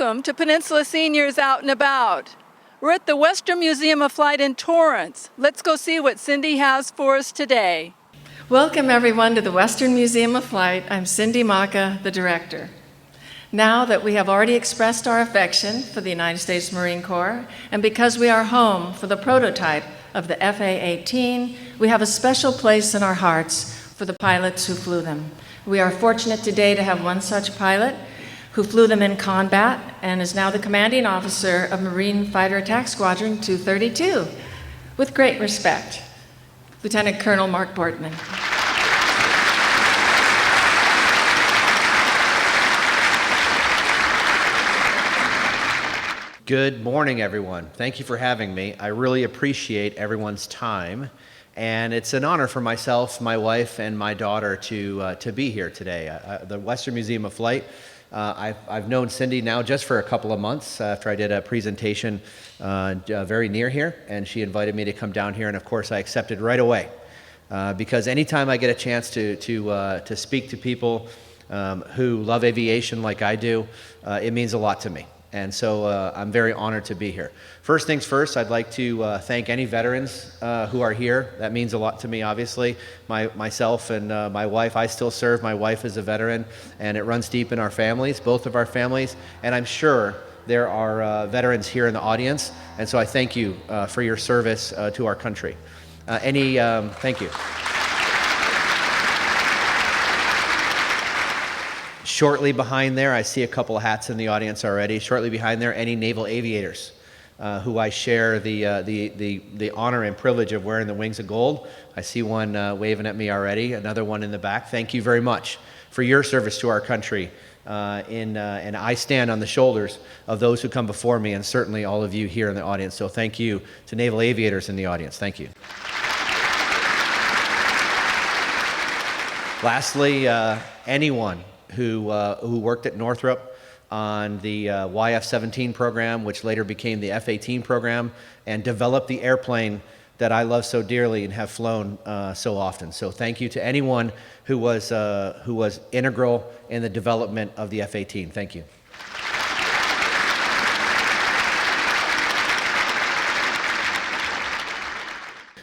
Welcome to Peninsula Seniors Out and About. We're at the Western Museum of Flight in Torrance. Let's go see what Cindy has for us today. Welcome everyone to the Western Museum of Flight. I'm Cindy Maka, the director. Now that we have already expressed our affection for the United States Marine Corps, and because we are home for the prototype of the F-18, we have a special place in our hearts for the pilots who flew them. We are fortunate today to have one such pilot who flew them in combat and is now the commanding officer of Marine Fighter Attack Squadron 232. With great respect, Lieutenant Colonel Mark Bortman. Good morning, everyone. Thank you for having me. I really appreciate everyone's time, and it's an honor for myself, my wife, and my daughter to be here today. The Western Museum of Flight, I've known Cindy now just for a couple of months after I did a presentation very near here, and she invited me to come down here, and of course I accepted right away because anytime I get a chance to speak to people who love aviation like I do, it means a lot to me. And so I'm very honored to be here. First things first, I'd like to thank any veterans who are here. That means a lot to me, obviously. Myself and my wife, I still serve. My wife is a veteran, and it runs deep in our families, both of our families. And I'm sure there are veterans here in the audience, and so I thank you for your service to our country. Thank you. Shortly behind there, I see a couple of hats in the audience already. Shortly behind there, any naval aviators who I share the honor and privilege of wearing the wings of gold. I see one waving at me already, another one in the back. Thank you very much for your service to our country. And I stand on the shoulders of those who come before me, and certainly all of you here in the audience. So thank you to naval aviators in the audience. Thank you. Lastly, anyone who worked at Northrop on the YF-17 program, which later became the F-18 program, and developed the airplane that I love so dearly and have flown so often. So thank you to anyone who was integral in the development of the F-18. Thank you.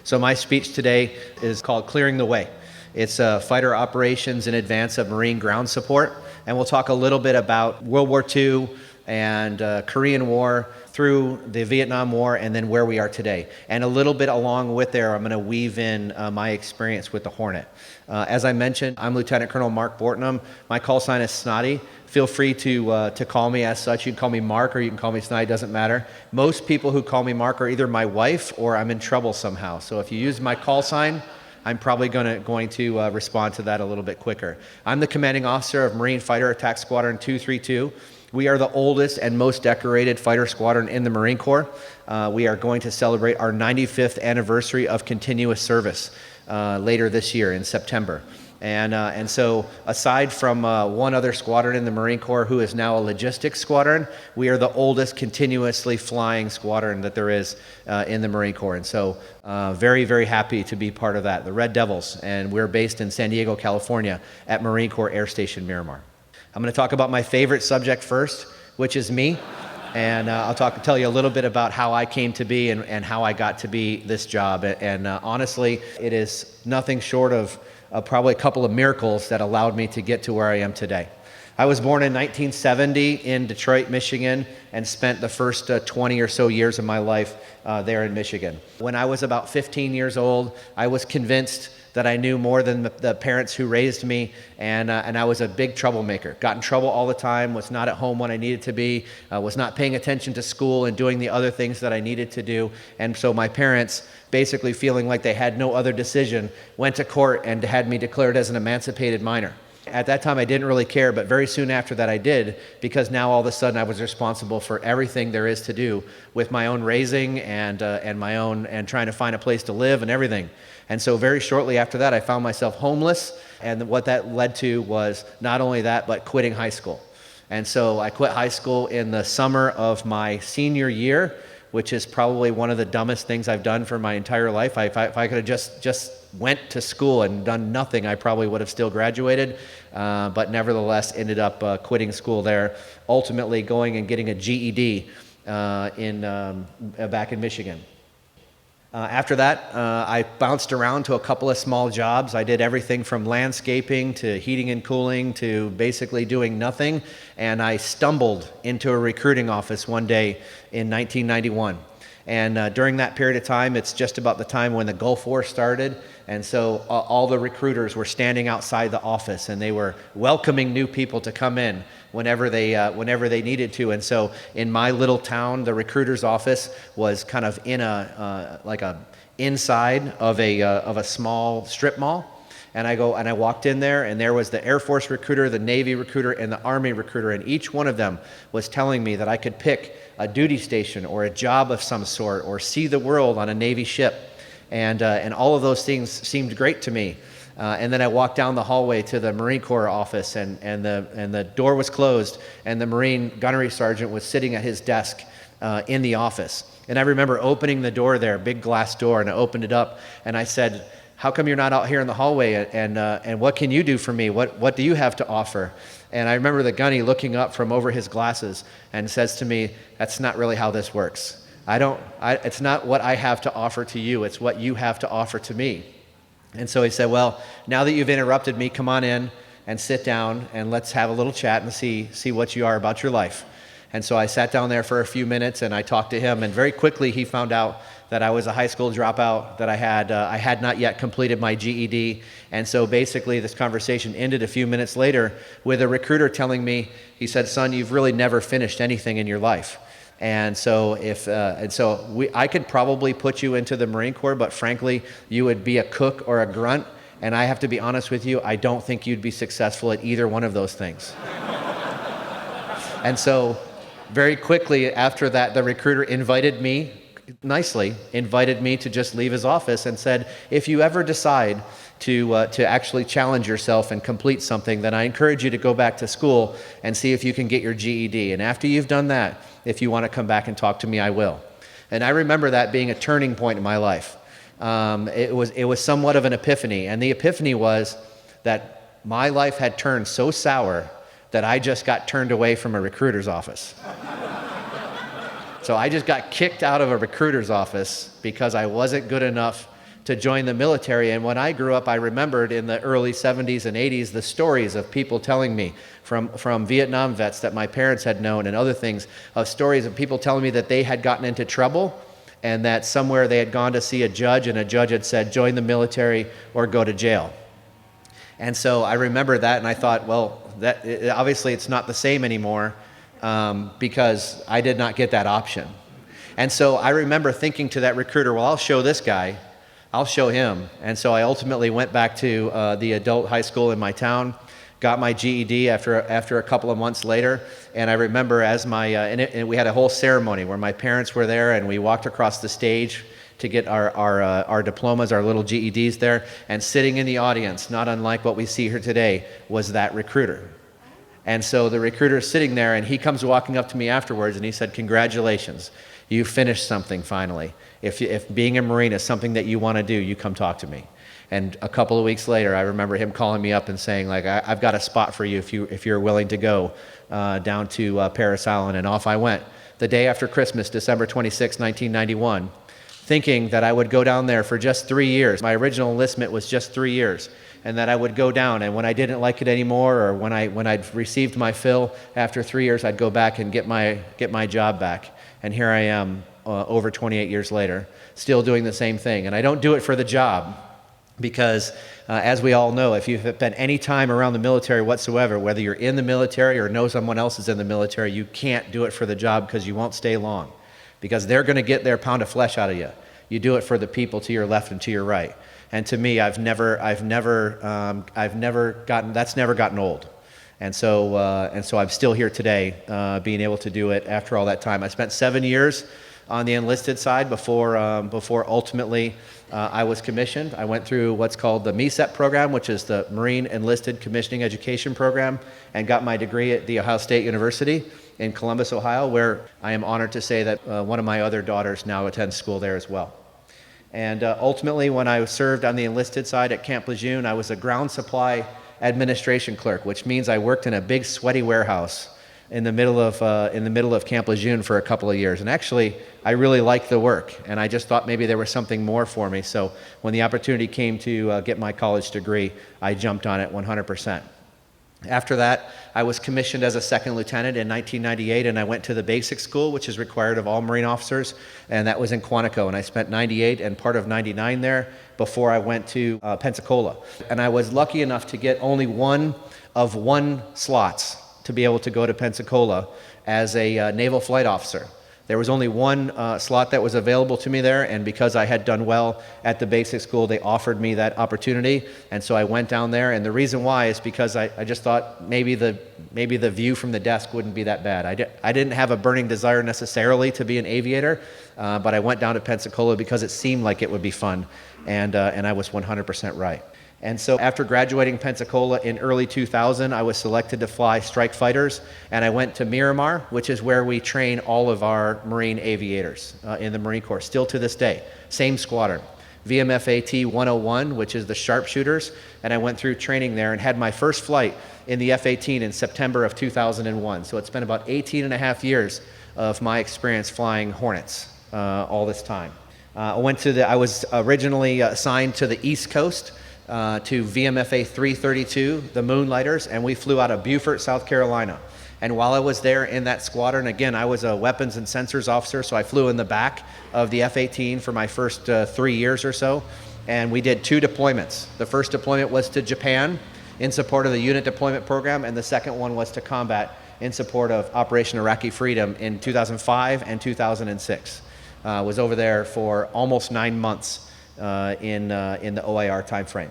So my speech today is called Clearing the Way. It's fighter operations in advance of Marine ground support, and we'll talk a little bit about World War II and Korean War through the Vietnam War and then where we are today. And a little bit along with there, I'm going to weave in my experience with the Hornet. As I mentioned, I'm Lieutenant Colonel Mark Bortman. My call sign is Snotty. Feel free to call me as such. You can call me Mark or you can call me Snotty, doesn't matter. Most people who call me Mark are either my wife or I'm in trouble somehow. So if you use my call sign, I'm probably going to respond to that a little bit quicker. I'm the commanding officer of Marine Fighter Attack Squadron 232. We are the oldest and most decorated fighter squadron in the Marine Corps. We are going to celebrate our 95th anniversary of continuous service later this year in September. And so aside from one other squadron in the Marine Corps who is now a logistics squadron, we are the oldest continuously flying squadron that there is in the Marine Corps. And so very, very happy to be part of that, the Red Devils. And we're based in San Diego, California at Marine Corps Air Station Miramar. I'm going to talk about my favorite subject first, which is me. And I'll tell you a little bit about how I came to be and how I got to be this job. And honestly, it is nothing short of probably a couple of miracles that allowed me to get to where I am today. I was born in 1970 in Detroit, Michigan, and spent the first 20 or so years of my life there in Michigan. When I was about 15 years old, I was convinced that I knew more than the parents who raised me, and I was a big troublemaker. Got in trouble all the time, was not at home when I needed to be, was not paying attention to school and doing the other things that I needed to do. And so my parents, basically feeling like they had no other decision, went to court and had me declared as an emancipated minor. At that time, I didn't really care, but very soon after that I did, because now all of a sudden I was responsible for everything there is to do with my own raising and trying to find a place to live and everything. And so very shortly after that, I found myself homeless, and what that led to was not only that, but quitting high school. And so I quit high school in the summer of my senior year, which is probably one of the dumbest things I've done for my entire life. If I could have just went to school and done nothing, I probably would have still graduated, but nevertheless ended up quitting school there, ultimately going and getting a GED back in Michigan. After that, I bounced around to a couple of small jobs. I did everything from landscaping to heating and cooling to basically doing nothing, and I stumbled into a recruiting office one day in 1991. And during that period of time, it's just about the time when the Gulf War started, and so all the recruiters were standing outside the office, and they were welcoming new people to come in whenever they needed to. And so in my little town, the recruiter's office was kind of in inside of a small strip mall. And I walked in there, and there was the Air Force recruiter, the Navy recruiter, and the Army recruiter, and each one of them was telling me that I could pick a duty station or a job of some sort or see the world on a Navy ship. And all of those things seemed great to me. And then I walked down the hallway to the Marine Corps office, and the door was closed, and the Marine gunnery sergeant was sitting at his desk in the office. And I remember opening the door there, big glass door, and I opened it up, and I said, "How come you're not out here in the hallway? And what can you do for me? What do you have to offer?" And I remember the gunny looking up from over his glasses and says to me, "That's not really how this works. It's not what I have to offer to you. It's what you have to offer to me." And so he said, "Well, now that you've interrupted me, come on in and sit down, and let's have a little chat and see what you are about your life." And so I sat down there for a few minutes, and I talked to him, and very quickly he found out that I was a high school dropout, that I had not yet completed my GED. And so basically this conversation ended a few minutes later with a recruiter telling me, he said, "Son, you've really never finished anything in your life. And so I could probably put you into the Marine Corps, but frankly, you would be a cook or a grunt. And I have to be honest with you, I don't think you'd be successful at either one of those things." And so very quickly after that, the recruiter invited me to just leave his office and said, "If you ever decide to actually challenge yourself and complete something, then I encourage you to go back to school and see if you can get your GED. And after you've done that, if you want to come back and talk to me, I will." And I remember that being a turning point in my life. It was somewhat of an epiphany. And the epiphany was that my life had turned so sour that I just got turned away from a recruiter's office. So I just got kicked out of a recruiter's office because I wasn't good enough to join the military. And when I grew up, I remembered in the early 70s and 80s the stories of people telling me from Vietnam vets that my parents had known and other things, of stories of people telling me that they had gotten into trouble and that somewhere they had gone to see a judge, and a judge had said, "Join the military or go to jail." And so I remember that, and I thought, well, obviously it's not the same anymore because I did not get that option. And so I remember thinking to that recruiter, well, I'll show this guy. I'll show him. And so I ultimately went back to the adult high school in my town, got my GED after a couple of months later. And I remember and we had a whole ceremony where my parents were there, and we walked across the stage to get our diplomas, our little GEDs there. And sitting in the audience, not unlike what we see here today, was that recruiter. And so the recruiter is sitting there, and he comes walking up to me afterwards, and he said, "Congratulations, you finished something finally. If being a Marine is something that you want to do, you come talk to me." And a couple of weeks later, I remember him calling me up and saying, like, "I've got a spot for you if you're willing to go down to Parris Island." And off I went. The day after Christmas, December 26, 1991, thinking that I would go down there for just 3 years. My original enlistment was just 3 years. And that I would go down, and when I didn't like it anymore, or when I'd received my fill after 3 years, I'd go back and get my job back. And here I am, over 28 years later, still doing the same thing. And I don't do it for the job, because as we all know, if you've spent any time around the military whatsoever, whether you're in the military or know someone else is in the military, you can't do it for the job because you won't stay long, because they're going to get their pound of flesh out of you. You do it for the people to your left and to your right. And to me, that's never gotten old. And so I'm still here today, being able to do it after all that time. I spent 7 years on the enlisted side before ultimately I was commissioned. I went through what's called the MECEP program, which is the Marine Enlisted Commissioning Education Program, and got my degree at The Ohio State University in Columbus, Ohio, where I am honored to say that one of my other daughters now attends school there as well. And ultimately, when I served on the enlisted side at Camp Lejeune, I was a ground supply administration clerk, which means I worked in a big sweaty warehouse in the middle of Camp Lejeune for a couple of years. And actually, I really liked the work, and I just thought maybe there was something more for me. So when the opportunity came to get my college degree, I jumped on it 100%. After that, I was commissioned as a second lieutenant in 1998, and I went to the basic school, which is required of all Marine officers, and that was in Quantico. And I spent 98 and part of 99 there before I went to Pensacola. And I was lucky enough to get only one of one slots to be able to go to Pensacola as a naval flight officer. There was only one slot that was available to me there, and because I had done well at the basic school, they offered me that opportunity, and so I went down there. And the reason why is because I just thought maybe the view from the desk wouldn't be that bad. I didn't have a burning desire necessarily to be an aviator, but I went down to Pensacola because it seemed like it would be fun, and I was 100% right. And so after graduating Pensacola in early 2000, I was selected to fly strike fighters, and I went to Miramar, which is where we train all of our Marine aviators in the Marine Corps, still to this day. Same squadron. VMFAT 101, which is the sharpshooters, and I went through training there and had my first flight in the F-18 in September of 2001. So it's been about 18 and a half years of my experience flying Hornets all this time. I was originally assigned to the East Coast, to VMFA 332, the Moonlighters, and we flew out of Beaufort, South Carolina. And while I was there in that squadron, again, I was a weapons and sensors officer, so I flew in the back of the F-18 for my first 3 years or so, and we did 2 deployments. The first deployment was to Japan in support of the unit deployment program, and the second one was to combat in support of Operation Iraqi Freedom in 2005 and 2006. Was over there for almost 9 months. In the OIR timeframe.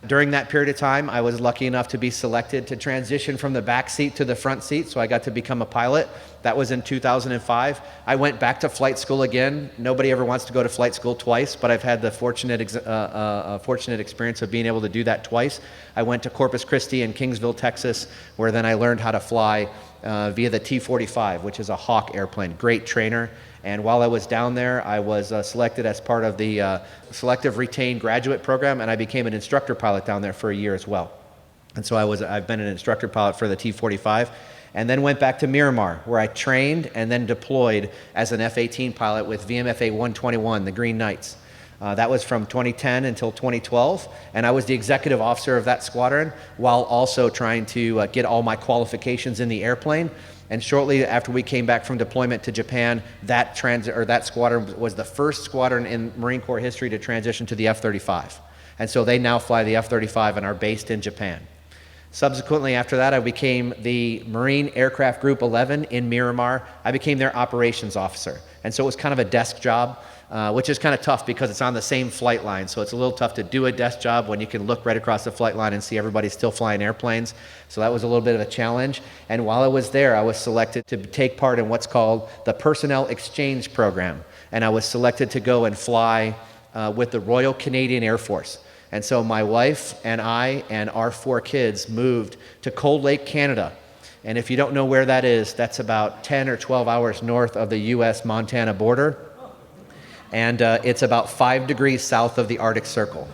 During that period of time, I was lucky enough to be selected to transition from the back seat to the front seat, so I got to become a pilot. That was in 2005. I went back to flight school again. Nobody ever wants to go to flight school twice, but I've had the fortunate experience of being able to do that twice. I went to Corpus Christi and Kingsville, Texas, where then I learned how to fly via the T-45, which is a Hawk airplane. Great trainer. And while I was down there, I was selected as part of the Selective Retained Graduate Program, and I became an instructor pilot down there for a year as well. And so I've been an instructor pilot for the T-45, and then went back to Miramar, where I trained and then deployed as an F-18 pilot with VMFA 121, the Green Knights. That was from 2010 until 2012, and I was the executive officer of that squadron while also trying to get all my qualifications in the airplane. And shortly after we came back from deployment to Japan, that squadron was the first squadron in Marine Corps history to transition to the F-35. And so they now fly the F-35 and are based in Japan. Subsequently, after that, I became the Marine Aircraft Group 11 in Miramar. I became their operations officer. And so it was kind of a desk job, which is kind of tough because it's on the same flight line. So it's a little tough to do a desk job when you can look right across the flight line and see everybody still flying airplanes. So that was a little bit of a challenge. And while I was there, I was selected to take part in what's called the Personnel Exchange Program. And I was selected to go and fly with the Royal Canadian Air Force. And so my wife and I and our 4 kids moved to Cold Lake, Canada. And if you don't know where that is, that's about 10 or 12 hours north of the US-Montana border. And it's about 5 degrees south of the Arctic Circle.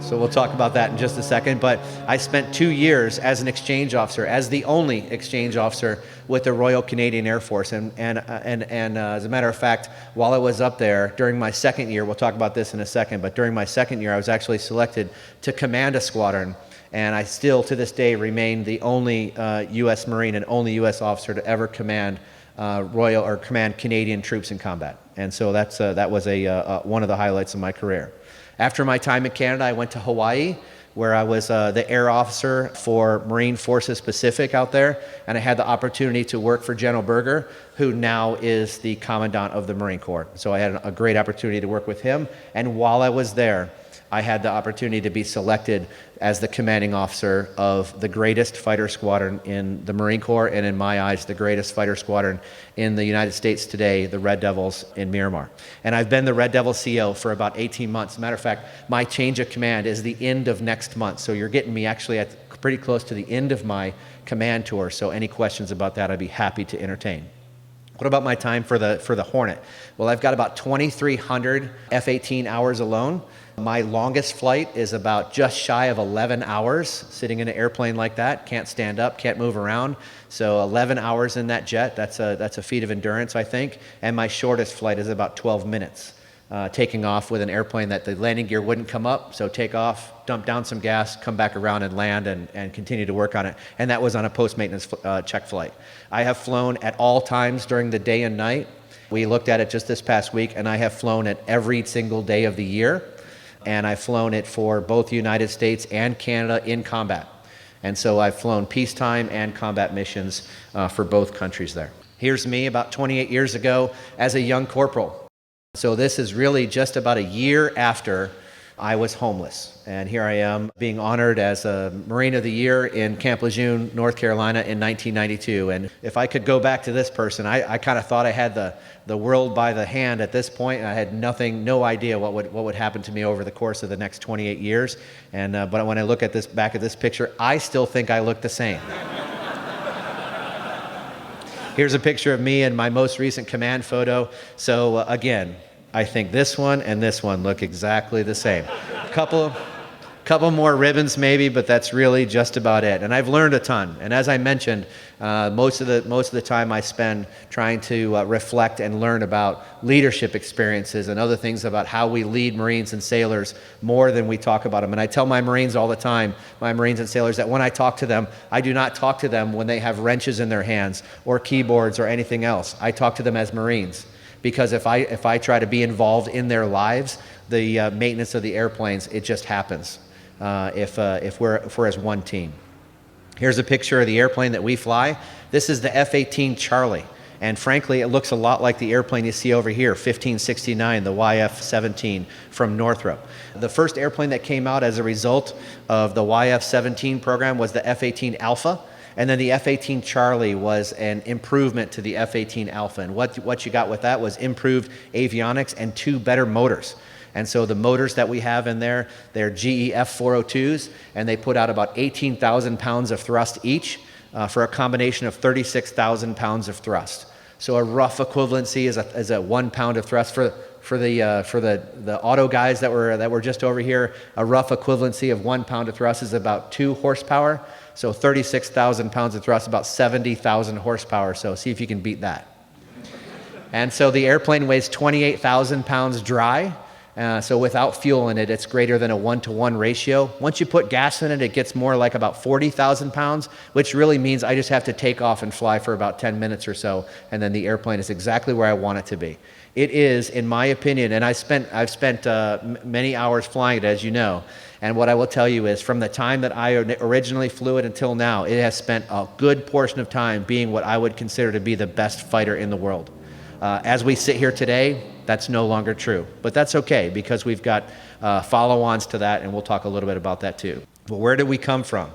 So we'll talk about that in just a second. But I spent 2 years as an exchange officer, as the only exchange officer with the Royal Canadian Air Force. And as a matter of fact, while I was up there during my second year, we'll talk about this in a second, but during my second year, I was actually selected to command a squadron. And I still, to this day, remain the only U.S. Marine and only U.S. officer to ever command command Canadian troops in combat. And so that was one of the highlights of my career. After my time in Canada, I went to Hawaii, where I was the air officer for Marine Forces Pacific out there, and I had the opportunity to work for General Berger, who now is the Commandant of the Marine Corps. So I had a great opportunity to work with him, and while I was there, I had the opportunity to be selected as the commanding officer of the greatest fighter squadron in the Marine Corps, and in my eyes, the greatest fighter squadron in the United States today, the Red Devils in Miramar. And I've been the Red Devil CO for about 18 months. As a matter of fact, my change of command is the end of next month. So you're getting me actually at pretty close to the end of my command tour. So any questions about that, I'd be happy to entertain. What about my time for the Hornet? Well, I've got about 2,300 F-18 hours alone. My longest flight is about just shy of 11 hours sitting in an airplane like that. Can't stand up, can't move around. So 11 hours in that jet, that's a feat of endurance, I think. And my shortest flight is about 12 minutes, taking off with an airplane that the landing gear wouldn't come up. So take off, dump down some gas, come back around and land and continue to work on it. And that was on a post-maintenance check flight. I have flown at all times during the day and night. We looked at it just this past week, and I have flown it every single day of the year. And I've flown it for both the United States and Canada in combat. And so I've flown peacetime and combat missions for both countries there. Here's me about 28 years ago as a young corporal. So this is really just about a year after I was homeless. And here I am being honored as a Marine of the Year in Camp Lejeune, North Carolina in 1992. And if I could go back to this person, I kind of thought I had the world by the hand at this point, and I had no idea what would happen to me over the course of the next 28 years. And but when I look at back at this picture, I still think I look the same. Here's a picture of me in my most recent command photo. So again, I think this one and this one look exactly the same. Couple more ribbons maybe, but that's really just about it. And I've learned a ton. And as I mentioned, most of the time I spend trying to reflect and learn about leadership experiences and other things about how we lead Marines and sailors more than we talk about them. And I tell my Marines all the time, my Marines and sailors, that when I talk to them, I do not talk to them when they have wrenches in their hands or keyboards or anything else. I talk to them as Marines. Because if I try to be involved in their lives, the maintenance of the airplanes, it just happens if we're as one team. Here's a picture of the airplane that we fly. This is the F-18 Charlie. And frankly, it looks a lot like the airplane you see over here, 1569, the YF-17 from Northrop. The first airplane that came out as a result of the YF-17 program was the F-18 Alpha. And then the F-18 Charlie was an improvement to the F-18 Alpha. And what you got with that was improved avionics and 2 better motors. And so the motors that we have in there, they're GE F402s, and they put out about 18,000 pounds of thrust each for a combination of 36,000 pounds of thrust. So a rough equivalency is a 1 pound of thrust for the auto guys that were just over here. A rough equivalency of 1 pound of thrust is about 2 horsepower. So 36,000 pounds of thrust, about 70,000 horsepower. So see if you can beat that. And so the airplane weighs 28,000 pounds dry. So without fuel in it, it's greater than a 1-to-1 ratio. Once you put gas in it, it gets more like about 40,000 pounds, which really means I just have to take off and fly for about 10 minutes or so, and then the airplane is exactly where I want it to be. It is, in my opinion, and I've spent many hours flying it, as you know, and what I will tell you is from the time that I originally flew it until now, it has spent a good portion of time being what I would consider to be the best fighter in the world. As we sit here today, that's no longer true. But that's okay, because we've got follow-ons to that, and we'll talk a little bit about that too. But where did we come from?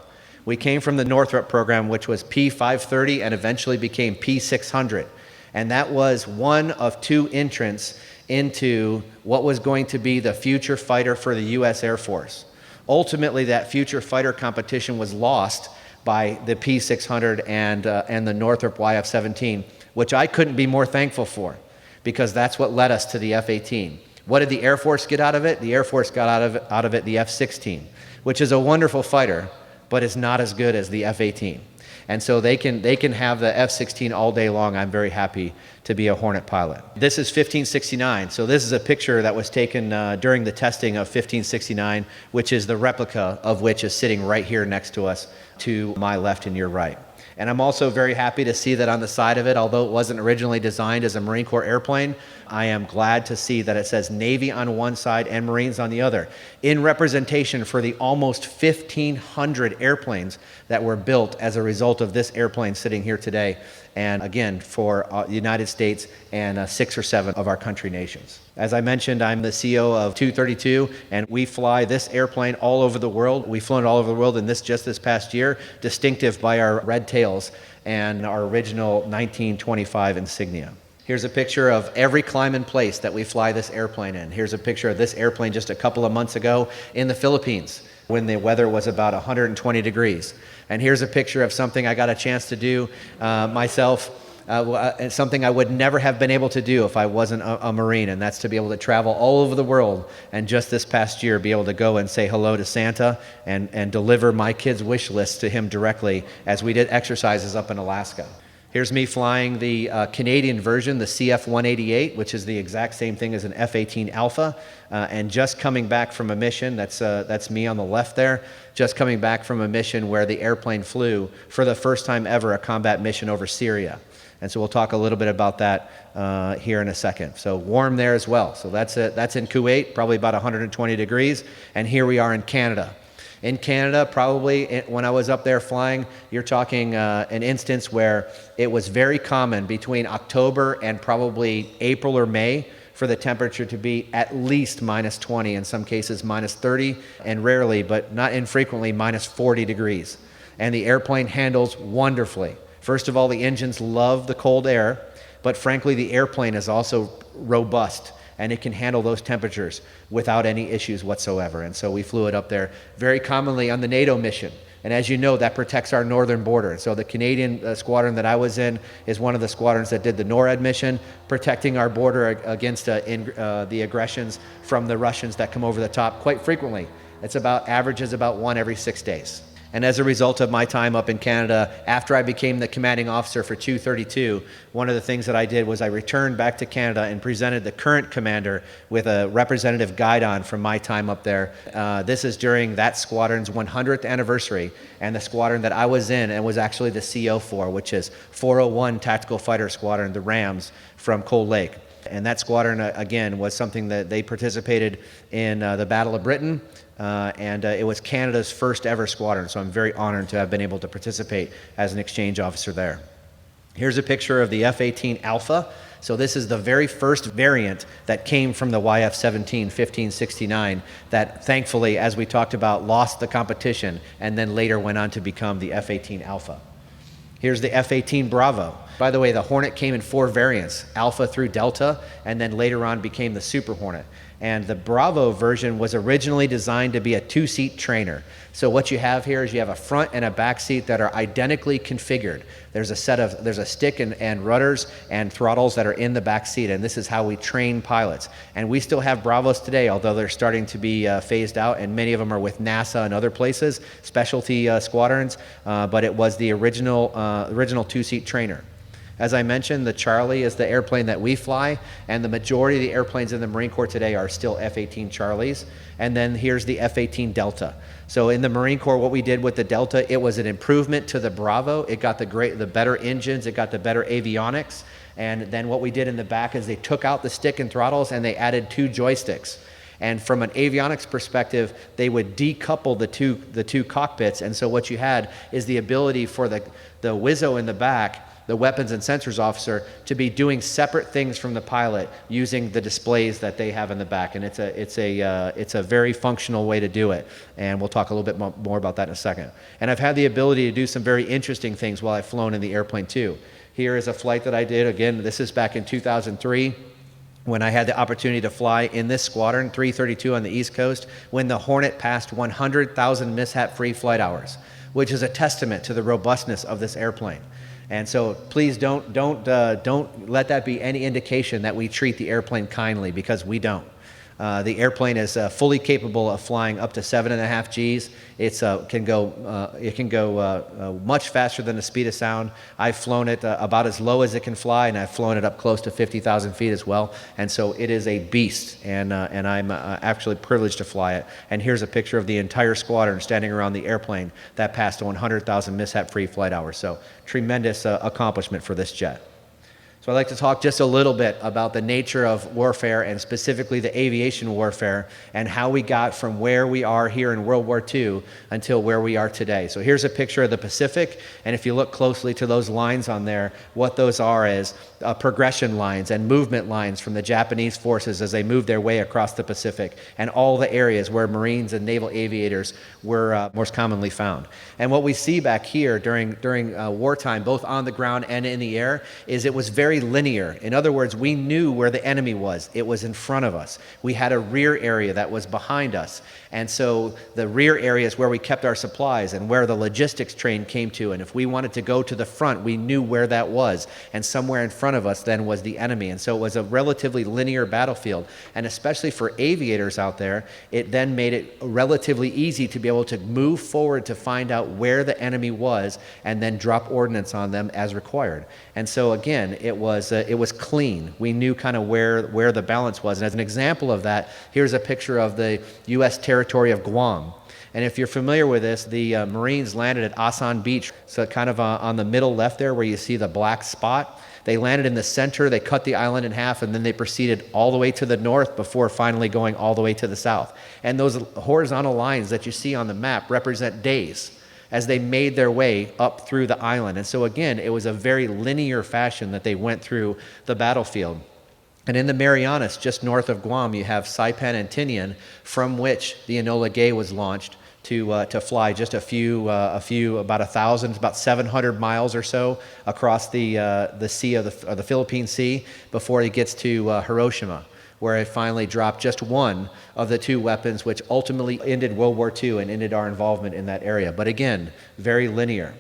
We came from the Northrop program, which was P530 and eventually became P600. And that was one of 2 entrants into what was going to be the future fighter for the U.S. Air Force. Ultimately, that future fighter competition was lost by the P600 and the Northrop YF-17, which I couldn't be more thankful for, because that's what led us to the F-18. What did the Air Force get out of it? The Air Force got out of it the F-16, which is a wonderful fighter, but is not as good as the F-18. And so they can have the F-16 all day long. I'm very happy to be a Hornet pilot. This is 1569. So this is a picture that was taken during the testing of 1569, which is the replica of which is sitting right here next to us, to my left and your right. And I'm also very happy to see that on the side of it, although it wasn't originally designed as a Marine Corps airplane, I am glad to see that it says Navy on one side and Marines on the other, in representation for the almost 1,500 airplanes that were built as a result of this airplane sitting here today, and again, for the United States and 6 or 7 of our country nations. As I mentioned, I'm the CEO of 232, and we fly this airplane all over the world. We've flown it all over the world in just this past year, distinctive by our red tails and our original 1925 insignia. Here's a picture of every climb and place that we fly this airplane in. Here's a picture of this airplane just a couple of months ago in the Philippines, when the weather was about 120 degrees. And here's a picture of something I got a chance to do myself and something I would never have been able to do if I wasn't a Marine, and that's to be able to travel all over the world and just this past year be able to go and say hello to Santa and deliver my kids' wish list to him directly as we did exercises up in Alaska. Here's me flying the Canadian version, the CF-188, which is the exact same thing as an F-18 Alpha, and just coming back from a mission, that's me on the left there, just coming back from a mission where the airplane flew for the first time ever a combat mission over Syria. And so we'll talk a little bit about that here in a second. So warm there as well. So that's in Kuwait, probably about 120 degrees, and here we are in Canada. In Canada, probably when I was up there flying, you're talking an instance where it was very common between October and probably April or May for the temperature to be at least minus 20, in some cases minus 30, and rarely, but not infrequently, minus 40 degrees. And the airplane handles wonderfully. First of all, the engines love the cold air, but frankly, the airplane is also robust, and it can handle those temperatures without any issues whatsoever. And so we flew it up there very commonly on the NATO mission. And as you know, that protects our northern border. And so the Canadian squadron that I was in is one of the squadrons that did the NORAD mission, protecting our border against the aggressions from the Russians that come over the top quite frequently. Averages about one every 6 days. And as a result of my time up in Canada, after I became the commanding officer for 232, one of the things that I did was I returned back to Canada and presented the current commander with a representative guidon from my time up there. This is during that squadron's 100th anniversary, and the squadron that I was in and was actually the CO for, which is 401 Tactical Fighter Squadron, the Rams from Cold Lake. And that squadron, again, was something that they participated in the Battle of Britain, and it was Canada's first ever squadron, so I'm very honored to have been able to participate as an exchange officer there. Here's a picture of the F-18 Alpha. So this is the very first variant that came from the YF-17 1569 that thankfully, as we talked about, lost the competition and then later went on to become the F-18 Alpha. Here's the F-18 Bravo. By the way, the Hornet came in 4 variants, Alpha through Delta, and then later on became the Super Hornet. And the Bravo version was originally designed to be a 2-seat trainer. So what you have here is you have a front and a back seat that are identically configured. There's a stick and rudders and throttles that are in the back seat, and this is how we train pilots. And we still have Bravos today, although they're starting to be phased out, and many of them are with NASA and other places, specialty squadrons, but it was the original 2-seat trainer. As I mentioned, the Charlie is the airplane that we fly, and the majority of the airplanes in the Marine Corps today are still F-18 Charlies. And then here's the F-18 Delta. So in the Marine Corps, what we did with the Delta, it was an improvement to the Bravo. It got the better engines, it got the better avionics. And then what we did in the back is they took out the stick and throttles and they added 2 joysticks. And from an avionics perspective, they would decouple the two cockpits. And so what you had is the ability for the WISO in the back, the weapons and sensors officer, to be doing separate things from the pilot using the displays that they have in the back. And it's a very functional way to do it. And we'll talk a little bit more about that in a second. And I've had the ability to do some very interesting things while I've flown in the airplane too. Here is a flight that I did. Again, this is back in 2003. When I had the opportunity to fly in this squadron, 332 on the East Coast, when the Hornet passed 100,000 mishap-free flight hours, which is a testament to the robustness of this airplane. And so please don't let that be any indication that we treat the airplane kindly, because we don't. The airplane is fully capable of flying up to 7.5 Gs. It can go much faster than the speed of sound. I've flown it about as low as it can fly, and I've flown it up close to 50,000 feet as well. And so it is a beast, and I'm actually privileged to fly it. And here's a picture of the entire squadron standing around the airplane that passed 100,000 mishap-free flight hours. So tremendous accomplishment for this jet. So I'd like to talk just a little bit about the nature of warfare, and specifically the aviation warfare, and how we got from where we are here in World War II until where we are today. So here's a picture of the Pacific, and if you look closely to those lines on there, what those are is progression lines and movement lines from the Japanese forces as they moved their way across the Pacific, and all the areas where Marines and naval aviators were most commonly found. And what we see back here during wartime, both on the ground and in the air, is it was very very linear. In other words, we knew where the enemy was. It was in front of us. We had a rear area that was behind us. And so the rear area is where we kept our supplies and where the logistics train came to. And if we wanted to go to the front, we knew where that was. And somewhere in front of us then was the enemy. And so it was a relatively linear battlefield. And especially for aviators out there, it then made it relatively easy to be able to move forward to find out where the enemy was and then drop ordnance on them as required. And so again, it was clean. We knew kind of where the balance was. And as an example of that, here's a picture of the U.S. territory of Guam. And if you're familiar with this, the Marines landed at Asan Beach, so kind of on the middle left there where you see the black spot. They landed in the center, they cut the island in half, and then they proceeded all the way to the north before finally going all the way to the south. And those horizontal lines that you see on the map represent days as they made their way up through the island. And so again, it was a very linear fashion that they went through the battlefield. And in the Marianas, just north of Guam, you have Saipan and Tinian, from which the Enola Gay was launched to fly just about 1,000, about 700 miles or so across the sea of the Philippine Sea before it gets to Hiroshima, where it finally dropped just one of the two weapons, which ultimately ended World War II and ended our involvement in that area. But again, very linear.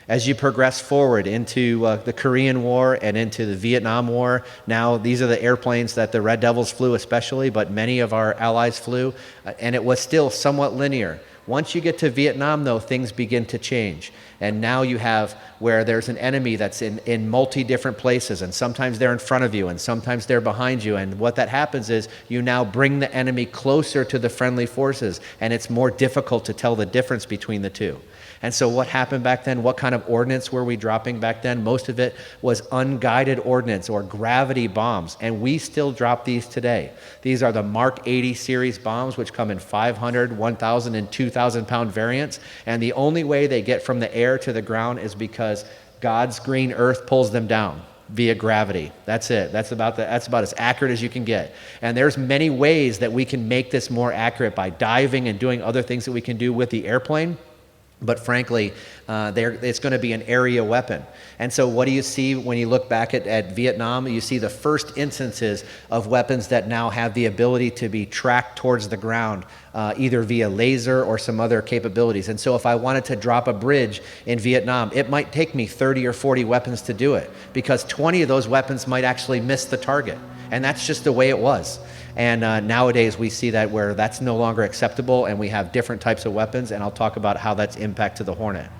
As you progress forward into the Korean War and into the Vietnam War, now these are the airplanes that the Red Devils flew especially, but many of our allies flew, and it was still somewhat linear. Once you get to Vietnam, though, things begin to change. And now you have where there's an enemy that's in multi-different places, and sometimes they're in front of you, and sometimes they're behind you. And what that happens is you now bring the enemy closer to the friendly forces, and it's more difficult to tell the difference between the two. And so what happened back then? What kind of ordnance were we dropping back then? Most of it was unguided ordnance or gravity bombs, and we still drop these today. These are the Mark 80 series bombs, which come in 500, 1,000, and 2,000 pound variants. And the only way they get from the air to the ground is because God's green earth pulls them down via gravity. That's it. That's about as accurate as you can get. And there's many ways that we can make this more accurate by diving and doing other things that we can do with the airplane. But frankly, it's going to be an area weapon. And so what do you see when you look back at Vietnam? You see the first instances of weapons that now have the ability to be tracked towards the ground, either via laser or some other capabilities. And so if I wanted to drop a bridge in Vietnam, it might take me 30 or 40 weapons to do it, because 20 of those weapons might actually miss the target. And that's just the way it was. And nowadays we see that where that's no longer acceptable, and we have different types of weapons, and I'll talk about how that's impacted the Hornet.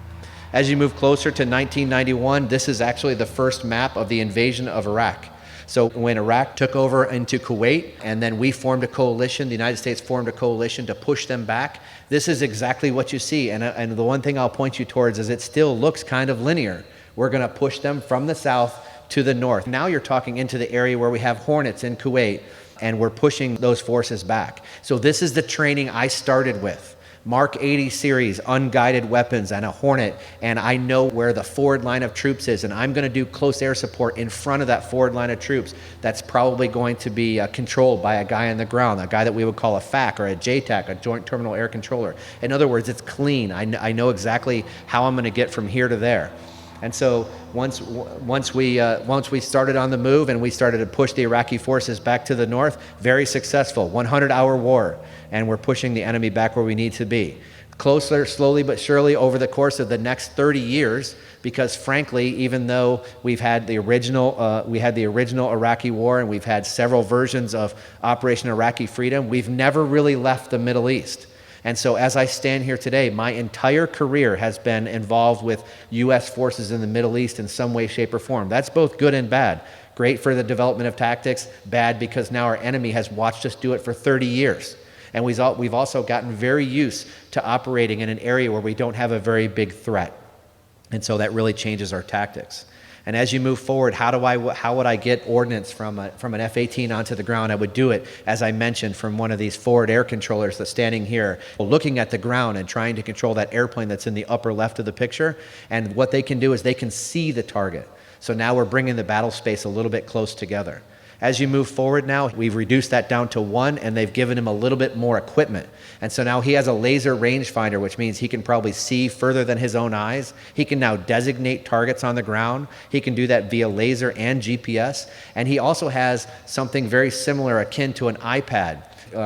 As you move closer to 1991, this is actually the first map of the invasion of Iraq. So when Iraq took over into Kuwait, and then we formed a coalition, the United States formed a coalition to push them back, this is exactly what you see. And the one thing I'll point you towards is it still looks kind of linear. We're going to push them from the south to the north. Now you're talking into the area where we have Hornets in Kuwait, and we're pushing those forces back. So this is the training I started with. Mark 80 series, unguided weapons, and a Hornet, and I know where the forward line of troops is, and I'm going to do close air support in front of that forward line of troops. That's probably going to be controlled by a guy on the ground, a guy that we would call a FAC or a JTAC, a Joint Terminal Air Controller. In other words, it's clean. I know exactly how I'm going to get from here to there. And so once we started on the move and we started to push the Iraqi forces back to the north, very successful, 100-hour war, and we're pushing the enemy back where we need to be. Closer, slowly but surely, over the course of the next 30 years, because frankly, even though we've had the original Iraqi war, and we've had several versions of Operation Iraqi Freedom, we've never really left the Middle East. And so as I stand here today, my entire career has been involved with U.S. forces in the Middle East in some way, shape, or form. That's both good and bad. Great for the development of tactics, bad because now our enemy has watched us do it for 30 years. And we've also gotten very used to operating in an area where we don't have a very big threat. And so that really changes our tactics. And as you move forward, how would I get ordnance from an F-18 onto the ground? I would do it, as I mentioned, from one of these forward air controllers that's standing here, looking at the ground and trying to control that airplane that's in the upper left of the picture. And what they can do is they can see the target. So now we're bringing the battle space a little bit close together. As you move forward now, we've reduced that down to 1, and they've given him a little bit more equipment. And so now he has a laser rangefinder, which means he can probably see further than his own eyes. He can now designate targets on the ground. He can do that via laser and GPS. And he also has something very similar, akin to an iPad.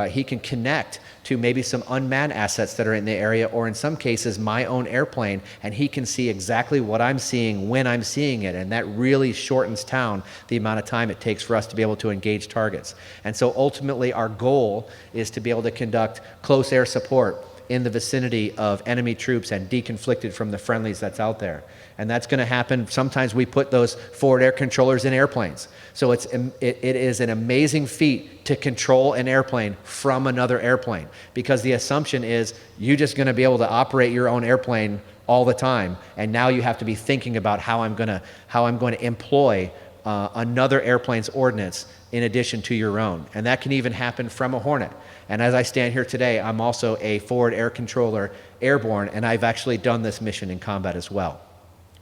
He can connect to maybe some unmanned assets that are in the area, or in some cases my own airplane, and he can see exactly what I'm seeing when I'm seeing it, and that really shortens down the amount of time it takes for us to be able to engage targets. And so ultimately our goal is to be able to conduct close air support in the vicinity of enemy troops and deconflicted from the friendlies that's out there. And that's going to happen. Sometimes we put those forward air controllers in airplanes. So it is an amazing feat to control an airplane from another airplane, because the assumption is you're just going to be able to operate your own airplane all the time. And now you have to be thinking about how I'm going to employ another airplane's ordnance in addition to your own. And that can even happen from a Hornet. And as I stand here today, I'm also a forward air controller airborne, and I've actually done this mission in combat as well.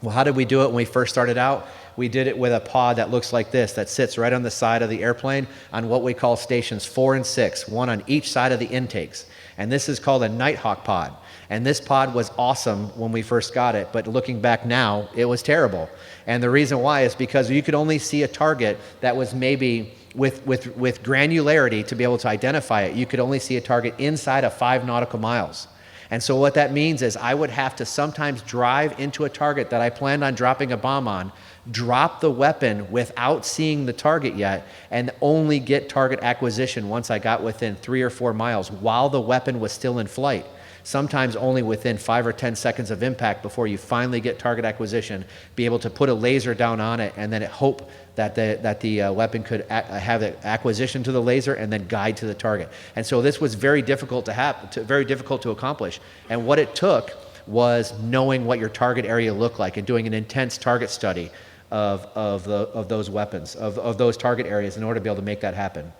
Well, how did we do it when we first started out? We did it with a pod that looks like this, that sits right on the side of the airplane on what we call stations 4 and 6, one on each side of the intakes. And this is called a Nighthawk pod. And this pod was awesome when we first got it, but looking back now, it was terrible. And the reason why is because you could only see a target that was maybe with granularity to be able to identify it. You could only see a target inside of 5 nautical miles. And so what that means is I would have to sometimes drive into a target that I planned on dropping a bomb on, drop the weapon without seeing the target yet, and only get target acquisition once I got within 3 or 4 miles while the weapon was still in flight. Sometimes only within 5 or 10 seconds of impact before you finally get target acquisition, be able to put a laser down on it, and then hope that the weapon could have the acquisition to the laser and then guide to the target. And so this was very difficult to accomplish. And what it took was knowing what your target area looked like and doing an intense target study of those weapons, of those target areas in order to be able to make that happen.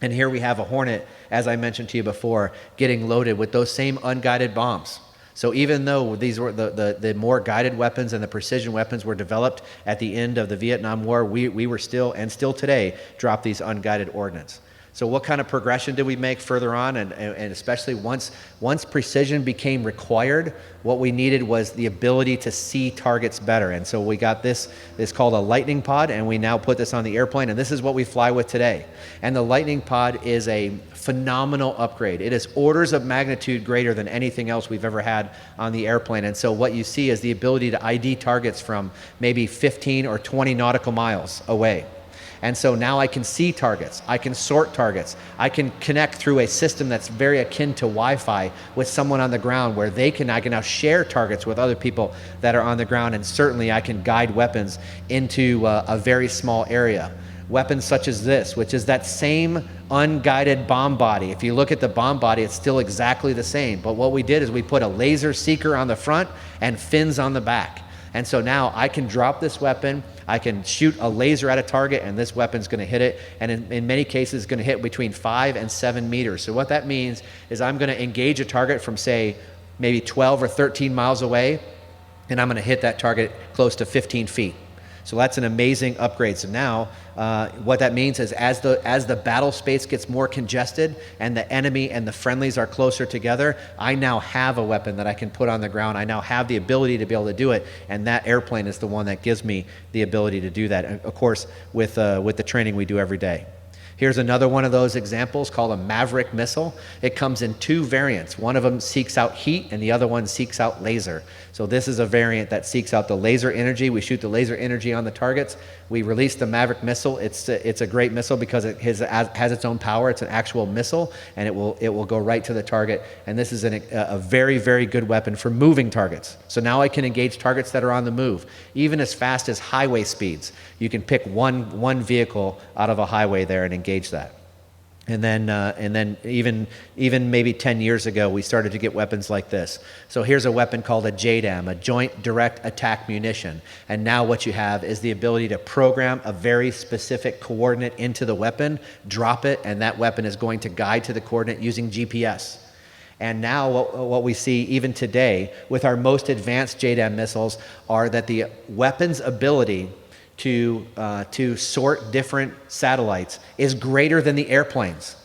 And here we have a Hornet, as I mentioned to you before, getting loaded with those same unguided bombs. So even though these were the more guided weapons and the precision weapons were developed at the end of the Vietnam War, we were still, and still today, drop these unguided ordnance. So what kind of progression did we make further on? And especially once precision became required, what we needed was the ability to see targets better. And so we got this called a Lightning Pod, and we now put this on the airplane, and this is what we fly with today. And the Lightning Pod is a phenomenal upgrade. It is orders of magnitude greater than anything else we've ever had on the airplane. And so what you see is the ability to ID targets from maybe 15 or 20 nautical miles away. And so now I can see targets, I can sort targets, I can connect through a system that's very akin to Wi-Fi with someone on the ground where I can now share targets with other people that are on the ground, and certainly I can guide weapons into a very small area. Weapons such as this, which is that same unguided bomb body. If you look at the bomb body, it's still exactly the same. But what we did is we put a laser seeker on the front and fins on the back. And so now I can drop this weapon, I can shoot a laser at a target, and this weapon's going to hit it. And in many cases, it's going to hit between 5 and 7 meters. So what that means is I'm going to engage a target from, say, maybe 12 or 13 miles away, and I'm going to hit that target close to 15 feet. So that's an amazing upgrade. So now what that means is as the battle space gets more congested and the enemy and the friendlies are closer together, I now have a weapon that I can put on the ground. I now have the ability to be able to do it, and that airplane is the one that gives me the ability to do that, and of course, with the training we do every day. Here's another one of those examples called a Maverick Missile. It comes in 2 variants. One of them seeks out heat and the other one seeks out laser. So this is a variant that seeks out the laser energy. We shoot the laser energy on the targets. We release the Maverick Missile. It's a great missile because it has its own power. It's an actual missile, and it will go right to the target. And this is a very, very good weapon for moving targets. So now I can engage targets that are on the move, even as fast as highway speeds. You can pick one vehicle out of a highway there and engage that. And then even maybe 10 years ago, we started to get weapons like this. So here's a weapon called a Jdam, a Joint Direct Attack Munition. And now what you have is the ability to program a very specific coordinate into the weapon, drop it, and that weapon is going to guide to the coordinate using GPS. And now what we see even today with our most advanced Jdam missiles are that the weapon's ability to sort different satellites is greater than the airplanes.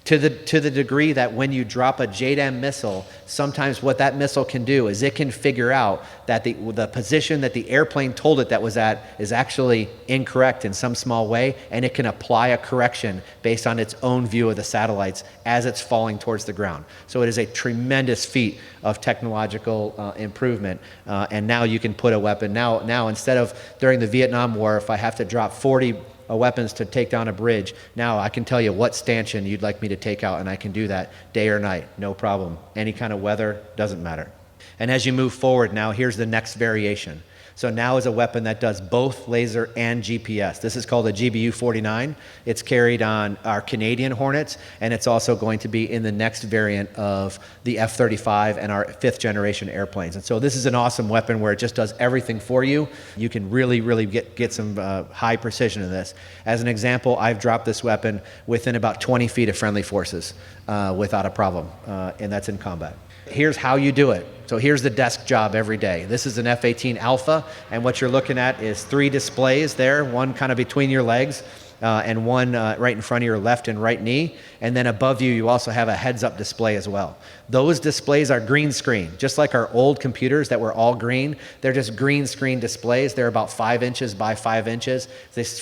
To the degree that when you drop a Jdam missile, sometimes what that missile can do is it can figure out that the position that the airplane told it that was at is actually incorrect in some small way, and it can apply a correction based on its own view of the satellites as it's falling towards the ground. So it is a tremendous feat of technological improvement, and now you can put a weapon. Now instead of during the Vietnam War, if I have to drop 40 weapons to take down a bridge, now I can tell you what stanchion you'd like me to take out, and I can do that day or night, no problem. Any kind of weather, doesn't matter. And as you move forward now, here's the next variation. So now is a weapon that does both laser and GPS. This is called a GBU-49. It's carried on our Canadian Hornets, and it's also going to be in the next variant of the F-35 and our 5th generation airplanes. And so this is an awesome weapon where it just does everything for you. You can really get some high precision in this. As an example, I've dropped this weapon within about 20 feet of friendly forces without a problem, and that's in combat. Here's how you do it. So here's the desk job every day. This is an F-18 Alpha, and what you're looking at is 3 displays there, one kind of between your legs, and one right in front of your left and right knee. And then above you, you also have a heads-up display as well. Those displays are green screen, just like our old computers that were all green. They're just green screen displays. They're about 5 inches by 5 inches.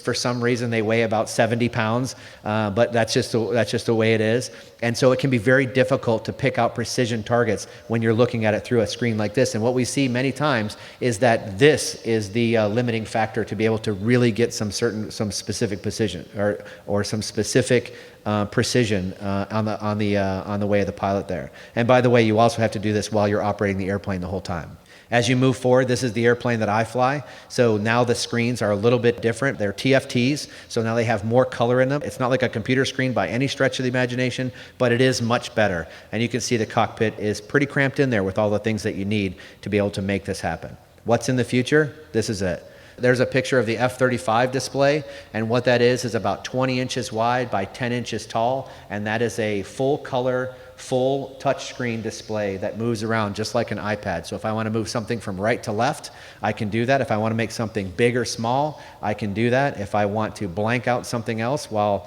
For some reason, they weigh about 70 pounds, but that's just the way it is. And so it can be very difficult to pick out precision targets when you're looking at it through a screen like this. And what we see many times is that this is the limiting factor to be able to really get some specific precision or some specific precision on the way of the pilot there. And by the way, you also have to do this while you're operating the airplane the whole time. As you move forward, this is the airplane that I fly. So now the screens are a little bit different. They're TFTs, so now they have more color in them. It's not like a computer screen by any stretch of the imagination, but it is much better. And you can see the cockpit is pretty cramped in there with all the things that you need to be able to make this happen. What's in the future? This is it. There's a picture of the F-35 display, and what that is about 20 inches wide by 10 inches tall, and that is a full color, full touchscreen display that moves around just like an iPad. So if I want to move something from right to left, I can do that. If I want to make something big or small, I can do that. If I want to blank out something else while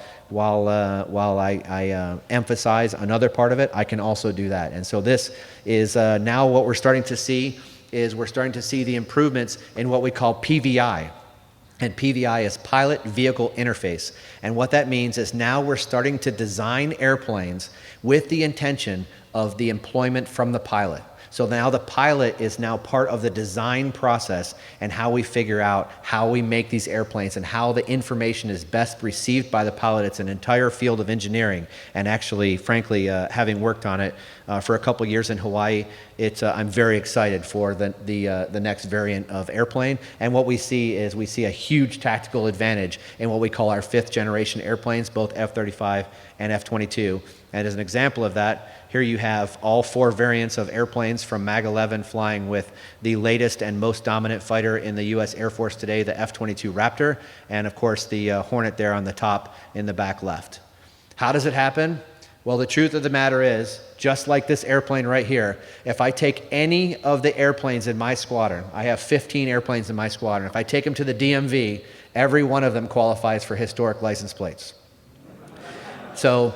I emphasize another part of it, I can also do that. And so this is now what we're starting to see is we're starting to see the improvements in what we call PVI. And PVI is Pilot Vehicle Interface. And what that means is now we're starting to design airplanes with the intention of the employment from the pilot. So now the pilot is now part of the design process and how we figure out how we make these airplanes and how the information is best received by the pilot. It's an entire field of engineering. And actually, frankly, having worked on it for a couple years in Hawaii, I'm very excited for the next variant of airplane. And what we see is we see a huge tactical advantage in what we call our 5th generation airplanes, both F-35 and F-22. And as an example of that, here you have all 4 variants of airplanes from MAG 11 flying with the latest and most dominant fighter in the U.S. Air Force today, the F-22 Raptor, and of course the Hornet there on the top in the back left. How does it happen? Well, the truth of the matter is, just like this airplane right here, if I take any of the airplanes in my squadron, I have 15 airplanes in my squadron, if I take them to the DMV, every one of them qualifies for historic license plates. So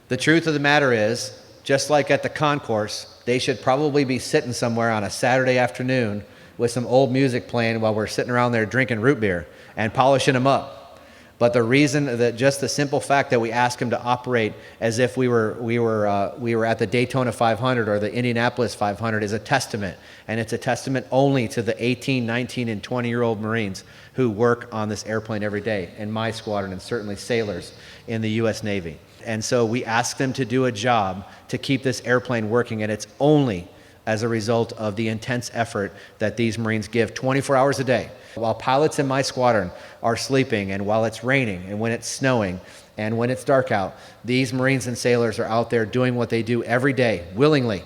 the truth of the matter is, just like at the concourse, they should probably be sitting somewhere on a Saturday afternoon with some old music playing while we're sitting around there drinking root beer and polishing them up. But the reason that just the simple fact that we ask them to operate as if we were at the Daytona 500 or the Indianapolis 500 is a testament, and it's a testament only to the 18, 19, and 20-year-old Marines who work on this airplane every day in my squadron and certainly sailors in the U.S. Navy. And so we ask them to do a job to keep this airplane working, and it's only as a result of the intense effort that these Marines give 24 hours a day. While pilots in my squadron are sleeping, and while it's raining, and when it's snowing, and when it's dark out, these Marines and sailors are out there doing what they do every day, willingly,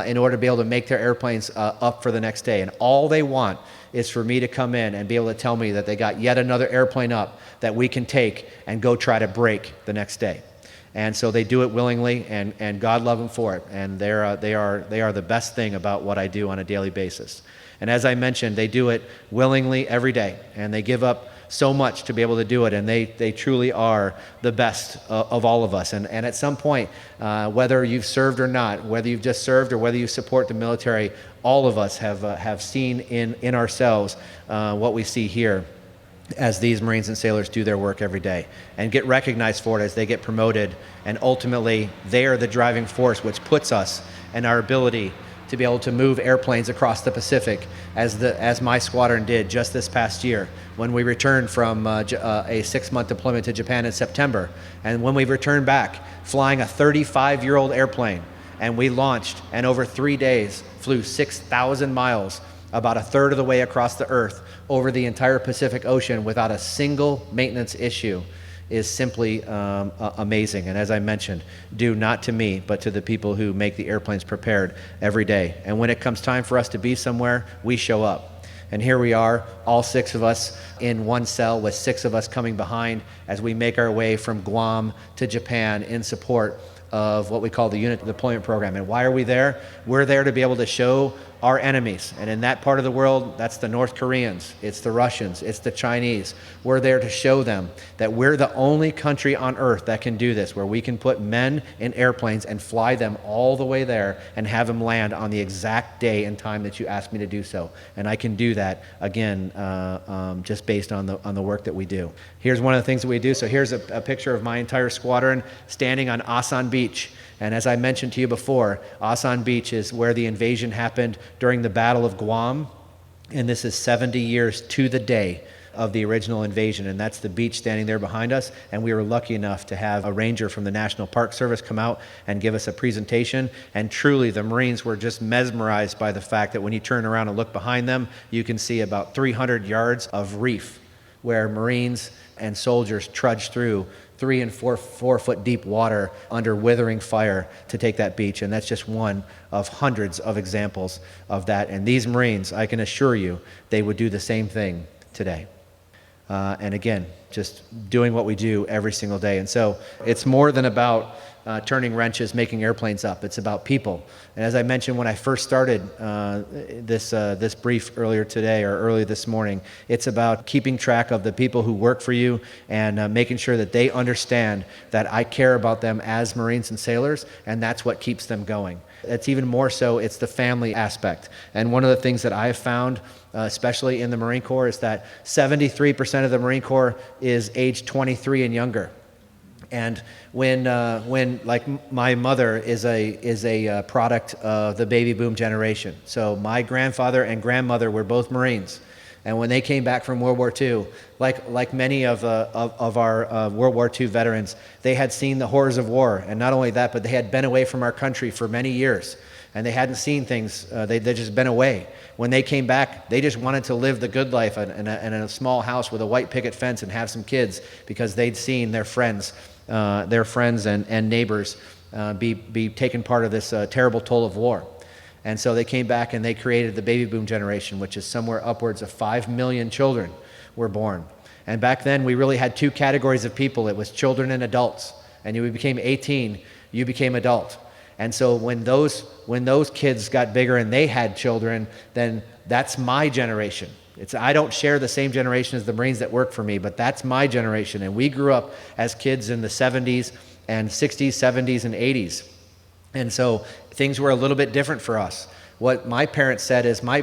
in order to be able to make their airplanes up for the next day. And all they want is for me to come in and be able to tell me that they got yet another airplane up that we can take and go try to break the next day. And so they do it willingly, and God love them for it. And they are the best thing about what I do on a daily basis. And as I mentioned, they do it willingly every day, and they give up so much to be able to do it, and they truly are the best of all of us. And at some point, whether you've served or not, whether you've just served or whether you support the military, all of us have seen in ourselves what we see here as these Marines and sailors do their work every day and get recognized for it as they get promoted. And ultimately, they are the driving force which puts us in our ability to be able to move airplanes across the Pacific as my squadron did just this past year when we returned from a 6-month deployment to Japan in September. And when we returned back, flying a 35-year-old airplane, and we launched and over 3 days flew 6,000 miles, about a third of the way across the Earth, over the entire Pacific Ocean without a single maintenance issue, is simply amazing. And as I mentioned, due not to me, but to the people who make the airplanes prepared every day. And when it comes time for us to be somewhere, we show up. And here we are, all 6 of us in one cell with 6 of us coming behind as we make our way from Guam to Japan in support of what we call the Unit Deployment Program. And why are we there? We're there to be able to show our enemies. And in that part of the world, that's the North Koreans, it's the Russians, it's the Chinese. We're there to show them that we're the only country on earth that can do this, where we can put men in airplanes and fly them all the way there and have them land on the exact day and time that you asked me to do so. And I can do that, again, just based on the work that we do. Here's one of the things that we do. So here's a picture of my entire squadron standing on Asan Beach. And as I mentioned to you before, Asan Beach is where the invasion happened during the Battle of Guam. And this is 70 years to the day of the original invasion. And that's the beach standing there behind us. And we were lucky enough to have a ranger from the National Park Service come out and give us a presentation. And truly, the Marines were just mesmerized by the fact that when you turn around and look behind them, you can see about 300 yards of reef where Marines and soldiers trudge through 3 and 4 foot deep water under withering fire to take that beach. And that's just one of hundreds of examples of that. And these Marines, I can assure you, they would do the same thing today. And again, just doing what we do every single day. And so it's more than about turning wrenches, making airplanes up. It's about people. And as I mentioned when I first started this brief earlier today or early this morning, it's about keeping track of the people who work for you and making sure that they understand that I care about them as Marines and sailors, and that's what keeps them going. It's even more so, it's the family aspect. And one of the things that I have found, especially in the Marine Corps, is that 73% of the Marine Corps is age 23 and younger. And when like my mother is a product of the baby boom generation. So my grandfather and grandmother were both Marines. And when they came back from World War II, like many of our World War II veterans, they had seen the horrors of war. And not only that, but they had been away from our country for many years. And they hadn't seen things, they'd just been away. When they came back, they just wanted to live the good life in a small house with a white picket fence and have some kids, because they'd seen their friends and neighbors be taken part of this terrible toll of war. And so they came back and they created the baby boom generation, which is somewhere upwards of 5 million children were born. And back then we really had 2 categories of people. It was children and adults. And you became 18, you became adult. And so when those kids got bigger and they had children, then that's my generation. I don't share the same generation as the Marines that work for me, but that's my generation. And we grew up as kids in the 70s and 60s, 70s, and 80s. And so things were a little bit different for us. What my parents said is they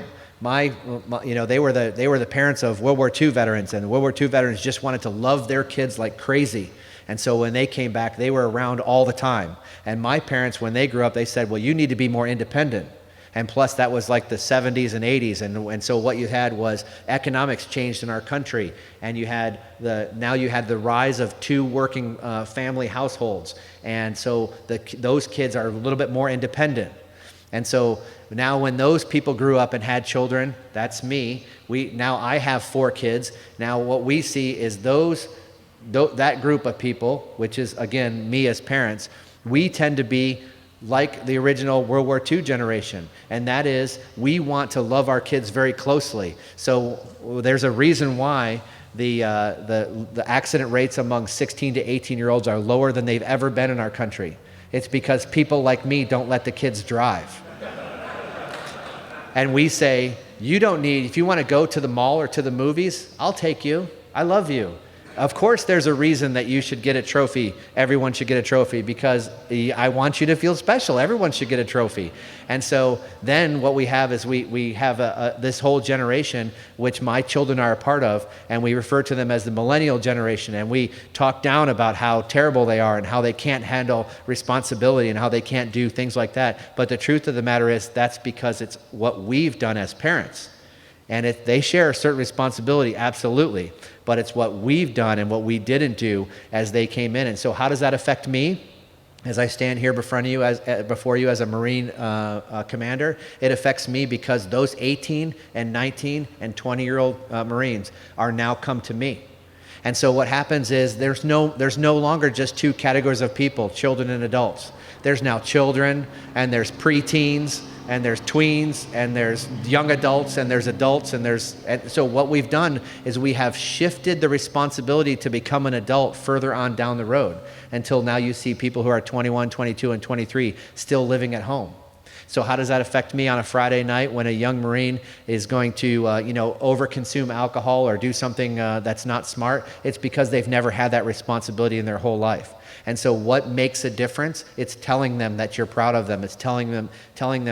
were the parents of World War II veterans, and the World War II veterans just wanted to love their kids like crazy. And so when they came back, they were around all the time. And my parents, when they grew up, they said, well, you need to be more independent. And plus, that was like the 70s and 80s. And so what you had was economics changed in our country. And you had the rise of 2 working family households. And so those kids are a little bit more independent. And so now when those people grew up and had children, that's me. Now I have 4 kids. Now what we see is that group of people, which is, again, me as parents, we tend to be like the original World War II generation, and that is we want to love our kids very closely. So there's a reason why the accident rates among 16 to 18-year-olds are lower than they've ever been in our country. It's because people like me don't let the kids drive. And we say, you don't need, if you want to go to the mall or to the movies, I'll take you. I love you. Of course, there's a reason that you should get a trophy. Everyone should get a trophy because I want you to feel special. Everyone should get a trophy. And so then what we have is we have this whole generation, which my children are a part of, and we refer to them as the millennial generation. And we talk down about how terrible they are and how they can't handle responsibility and how they can't do things like that. But the truth of the matter is that's because it's what we've done as parents. And if they share a certain responsibility, absolutely. But it's what we've done and what we didn't do as they came in. And so how does that affect me as I stand here before you as a Marine commander? It affects me because those 18 and 19 and 20-year-old Marines are now come to me. And so what happens is there's no longer just two categories of people, children and adults. There's now children, and there's preteens, and there's tweens, and there's young adults, and there's adults, and so what we've done is we have shifted the responsibility to become an adult further on down the road until now you see people who are 21, 22, and 23 still living at home. So how does that affect me on a Friday night when a young Marine is going to, overconsume alcohol or do something that's not smart? It's because they've never had that responsibility in their whole life. And so what makes a difference? It's telling them that you're proud of them. It's telling them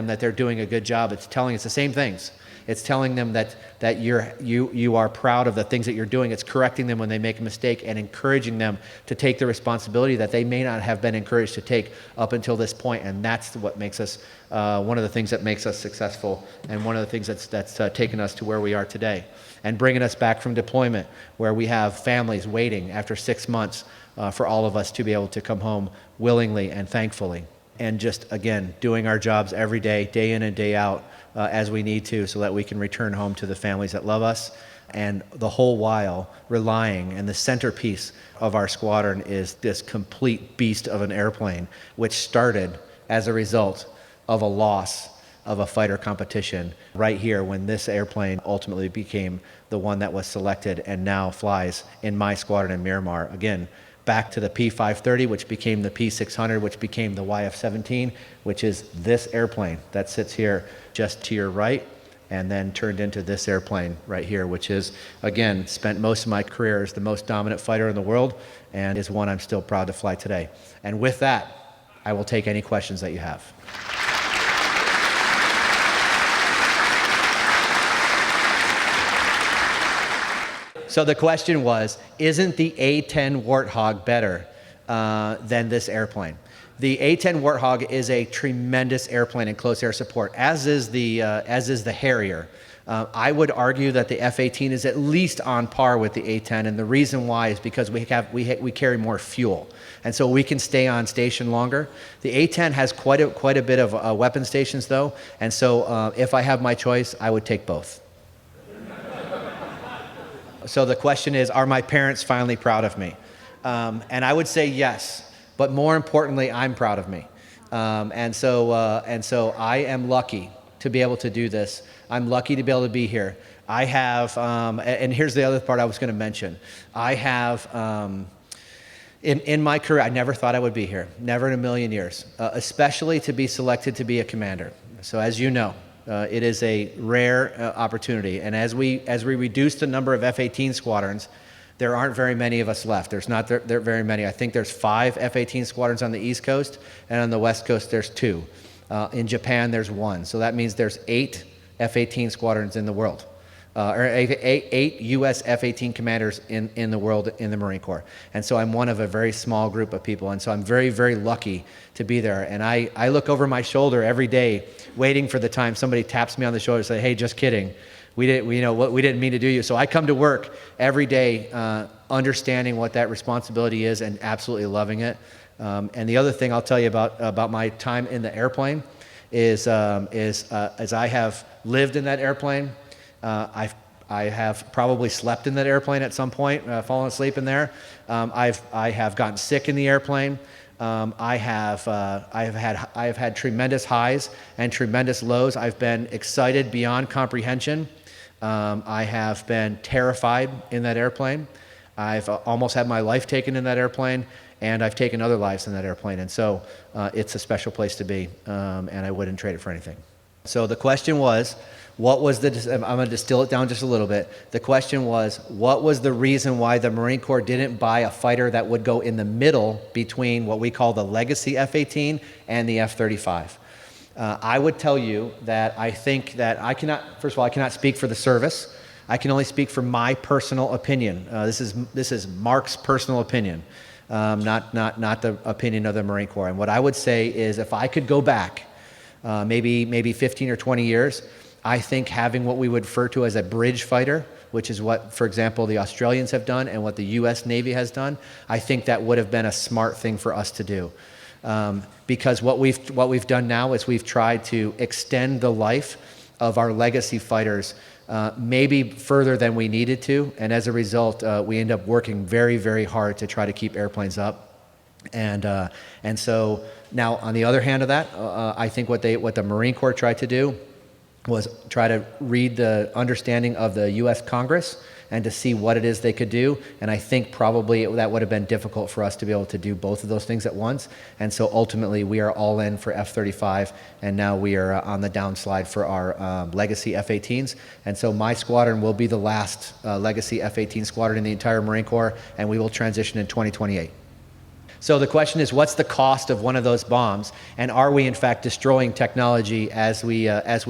that they're doing a good job. It's the same things. It's telling them that you are proud of the things that you're doing. It's correcting them when they make a mistake and encouraging them to take the responsibility that they may not have been encouraged to take up until this point. And that's what makes us one of the things that makes us successful, and one of the things that's taken us to where we are today, and bringing us back from deployment, where we have families waiting after 6 months for all of us to be able to come home willingly and thankfully, and just again doing our jobs every day, day in and day out, as we need to, so that we can return home to the families that love us, and the whole while relying, and the centerpiece of our squadron is this complete beast of an airplane, which started as a result of a loss of a fighter competition right here when this airplane ultimately became the one that was selected and now flies in my squadron in Miramar. Again, back to the P530, which became the P600, which became the YF-17, which is this airplane that sits here just to your right, and then turned into this airplane right here, which is, again, spent most of my career as the most dominant fighter in the world, and is one I'm still proud to fly today. And with that, I will take any questions that you have. So the question was, isn't the A-10 Warthog better than this airplane? The A-10 Warthog is a tremendous airplane in close air support, as is the Harrier. I would argue that the F-18 is at least on par with the A-10, and the reason why is because we carry more fuel, and so we can stay on station longer. The A-10 has quite a bit of weapon stations though, and so if I have my choice, I would take both. So the question is, are my parents finally proud of me? And I would say yes, but more importantly, I'm proud of me. And so I am lucky to be able to do this. I'm lucky to be able to be here. I have, and here's the other part I was going to mention. I have, in my career, I never thought I would be here, never in a million years, especially to be selected to be a commander. So as you know, it is a rare opportunity, and as we reduce the number of F-18 squadrons, there aren't very many of us left. There's not there very many. I think there's 5 F-18 squadrons on the East Coast, and on the West Coast there's 2. In Japan there's 1. So that means there's 8 F-18 squadrons in the world, or 8 U.S. F-18 commanders in the world in the Marine Corps. And so I'm one of a very small group of people, and so I'm very, very lucky to be there. And I look over my shoulder every day waiting for the time somebody taps me on the shoulder and say, hey, just kidding. We didn't mean to do you. So I come to work every day understanding what that responsibility is and absolutely loving it. And the other thing I'll tell you about my time in the airplane is as I have lived in that airplane, I have probably slept in that airplane at some point, fallen asleep in there. I have gotten sick in the airplane. I have had tremendous highs and tremendous lows. I've been excited beyond comprehension. I have been terrified in that airplane. I've almost had my life taken in that airplane, and I've taken other lives in that airplane. And so it's a special place to be, and I wouldn't trade it for anything. So the question was, what was I'm going to distill it down just a little bit. The question was, what was the reason why the Marine Corps didn't buy a fighter that would go in the middle between what we call the legacy F-18 and the F-35? I would tell you that I think that first of all, I cannot speak for the service. I can only speak for my personal opinion. This is Mark's personal opinion, not the opinion of the Marine Corps. And what I would say is, if I could go back, maybe 15 or 20 years, I think having what we would refer to as a bridge fighter, which is what, for example, the Australians have done and what the U.S. Navy has done, I think that would have been a smart thing for us to do. Because what we've done now is we've tried to extend the life of our legacy fighters maybe further than we needed to, and as a result, we end up working very, very hard to try to keep airplanes up. And so now, on the other hand of that, I think what the Marine Corps tried to do was try to read the understanding of the U.S. Congress and to see what it is they could do. And I think probably that would have been difficult for us to be able to do both of those things at once. And so ultimately, we are all in for F-35, and now we are on the downslide for our legacy F-18s. And so my squadron will be the last legacy F-18 squadron in the entire Marine Corps, and we will transition in 2028. So the question is, what's the cost of one of those bombs, and are we in fact destroying technology as we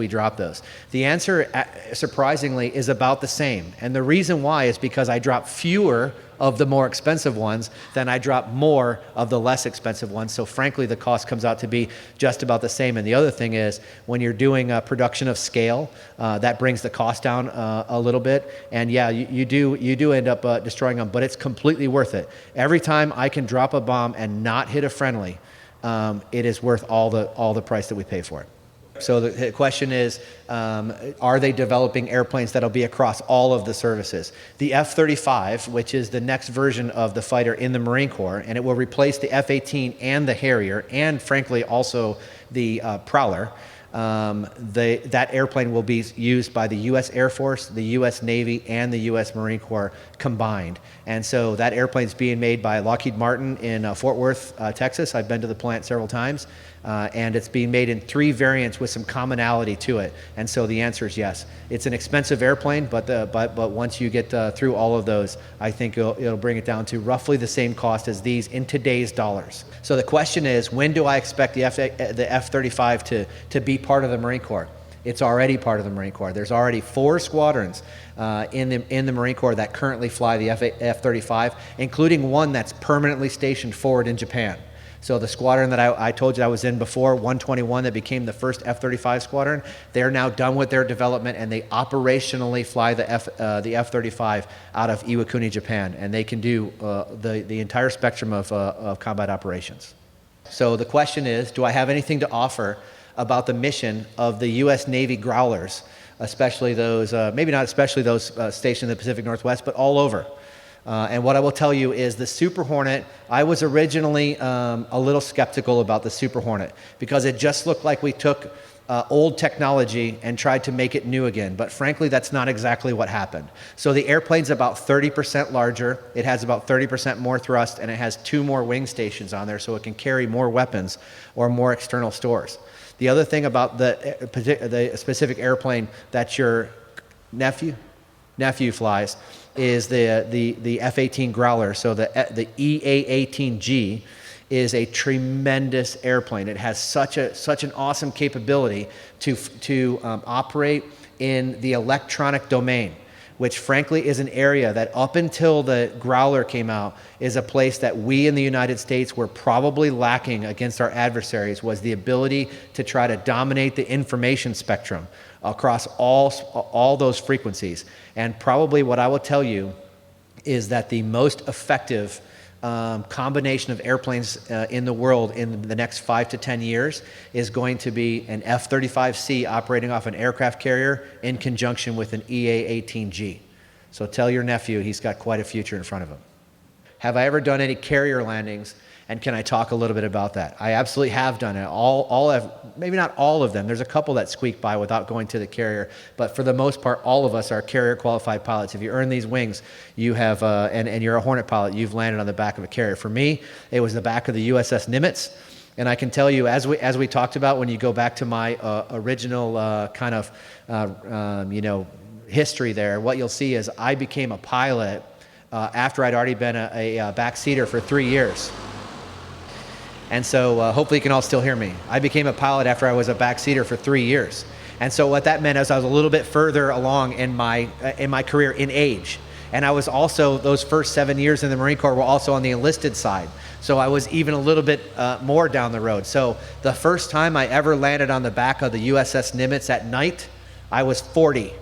drop those? The answer, surprisingly, is about the same, and the reason why is because I drop fewer of the more expensive ones than I drop more of the less expensive ones. So frankly, the cost comes out to be just about the same. And the other thing is, when you're doing a production of scale, that brings the cost down a little bit. And yeah, you do end up destroying them, but it's completely worth it. Every time I can drop a bomb and not hit a friendly, it is worth all the price that we pay for it. So the question is, are they developing airplanes that'll be across all of the services? The F-35, which is the next version of the fighter in the Marine Corps, and it will replace the F-18 and the Harrier, and frankly also the Prowler. That airplane will be used by the U.S. Air Force, the U.S. Navy, and the U.S. Marine Corps combined. And so that airplane's being made by Lockheed Martin in Fort Worth, Texas. I've been to the plant several times. And it's being made in 3 variants with some commonality to it. And so the answer is yes. It's an expensive airplane, but once you get through all of those, I think it'll bring it down to roughly the same cost as these in today's dollars. So the question is, when do I expect the F-35 to be part of the Marine Corps? It's already part of the Marine Corps. There's already 4 squadrons in the Marine Corps that currently fly the F-35, including one that's permanently stationed forward in Japan. So the squadron that I told you I was in before, 121, that became the first F-35 squadron, they're now done with their development, and they operationally fly the F-35 out of Iwakuni, Japan, and they can do the entire spectrum of combat operations. So the question is, do I have anything to offer about the mission of the U.S. Navy Growlers, especially those, maybe not especially those stationed in the Pacific Northwest, but all over? And what I will tell you is the Super Hornet, I was originally a little skeptical about the Super Hornet because it just looked like we took old technology and tried to make it new again. But frankly, that's not exactly what happened. So the airplane's about 30% larger, it has about 30% more thrust, and it has 2 more wing stations on there so it can carry more weapons or more external stores. The other thing about the specific airplane that your nephew flies is the F-18 Growler. So the EA-18G is a tremendous airplane. It has such an awesome capability to operate in the electronic domain, which frankly is an area that up until the Growler came out is a place that we in the United States were probably lacking against our adversaries, was the ability to try to dominate the information spectrum across all those frequencies. And probably what I will tell you is that the most effective combination of airplanes in the world in the next 5 to 10 years is going to be an F-35C operating off an aircraft carrier in conjunction with an EA-18G. So tell your nephew he's got quite a future in front of him. Have I ever done any carrier landings? And can I talk a little bit about that? I absolutely have done it. Maybe not all of them. There's a couple that squeak by without going to the carrier. But for the most part, all of us are carrier qualified pilots. If you earn these wings, you have, and you're a Hornet pilot, you've landed on the back of a carrier. For me, it was the back of the USS Nimitz. And I can tell you, as we talked about, when you go back to my original history there, what you'll see is I became a pilot after I'd already been a backseater for 3 years. And so hopefully you can all still hear me. I became a pilot after I was a backseater for 3 years. And so what that meant is I was a little bit further along in my career in age. And I was also, those first 7 years in the Marine Corps were also on the enlisted side. So I was even a little bit more down the road. So the first time I ever landed on the back of the USS Nimitz at night, I was 40.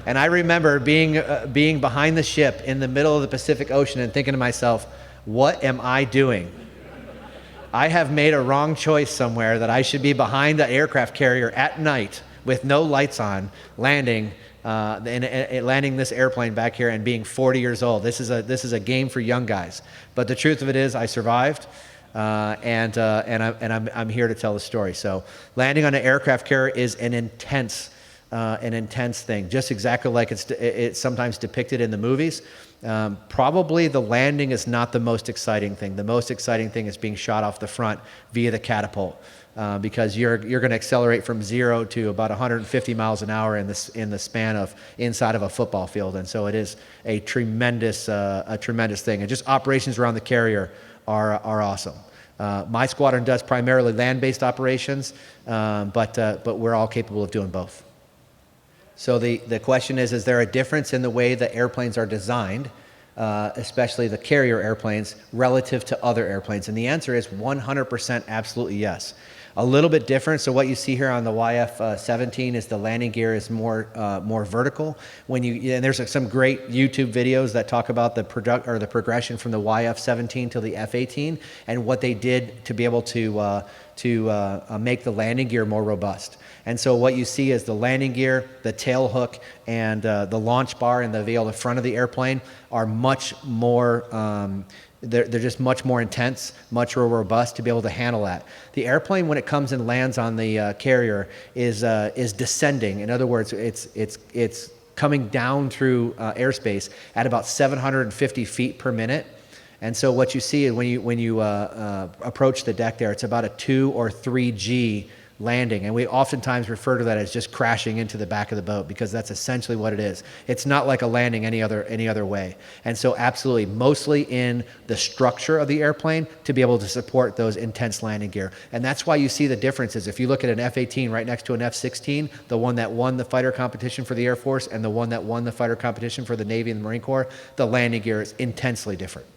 And I remember being behind the ship in the middle of the Pacific Ocean and thinking to myself, what am I doing? I have made a wrong choice somewhere, that I should be behind the aircraft carrier at night with no lights on, landing this airplane back here and being 40 years old. This is a game for young guys. But the truth of it is, I survived, and I'm here to tell the story. So landing on an aircraft carrier is an intense thing, just exactly like it's sometimes depicted in the movies. Probably the landing is not the most exciting thing. The most exciting thing is being shot off the front via the catapult, because you're going to accelerate from 0 to about 150 miles an hour in the span of inside of a football field. And so it is a tremendous thing. And just operations around the carrier are awesome. My squadron does primarily land-based operations, but we're all capable of doing both. So the question is there a difference in the way the airplanes are designed, especially the carrier airplanes, relative to other airplanes? And the answer is 100% absolutely yes. A little bit different. So what you see here on the YF-17 is the landing gear is more vertical. And there's some great YouTube videos that talk about the progression from the YF-17 to the F-18 and what they did to be able to make the landing gear more robust. And so what you see is the landing gear, the tail hook, and the launch bar and the front of the airplane are much more, they're just much more intense, much more robust to be able to handle that. The airplane, when it comes and lands on the carrier, is descending. In other words, it's coming down through airspace at about 750 feet per minute. And so what you see is when you approach the deck there, it's about a 2 or 3 G landing, and we oftentimes refer to that as just crashing into the back of the boat, because that's essentially what it is. It's not like a landing any other way. And so absolutely, mostly in the structure of the airplane to be able to support those intense landing gear. And that's why you see the differences. If you look at an F-18 right next to an F-16, the one that won the fighter competition for the Air Force and the one that won the fighter competition for the Navy and the Marine Corps, the landing gear is intensely different.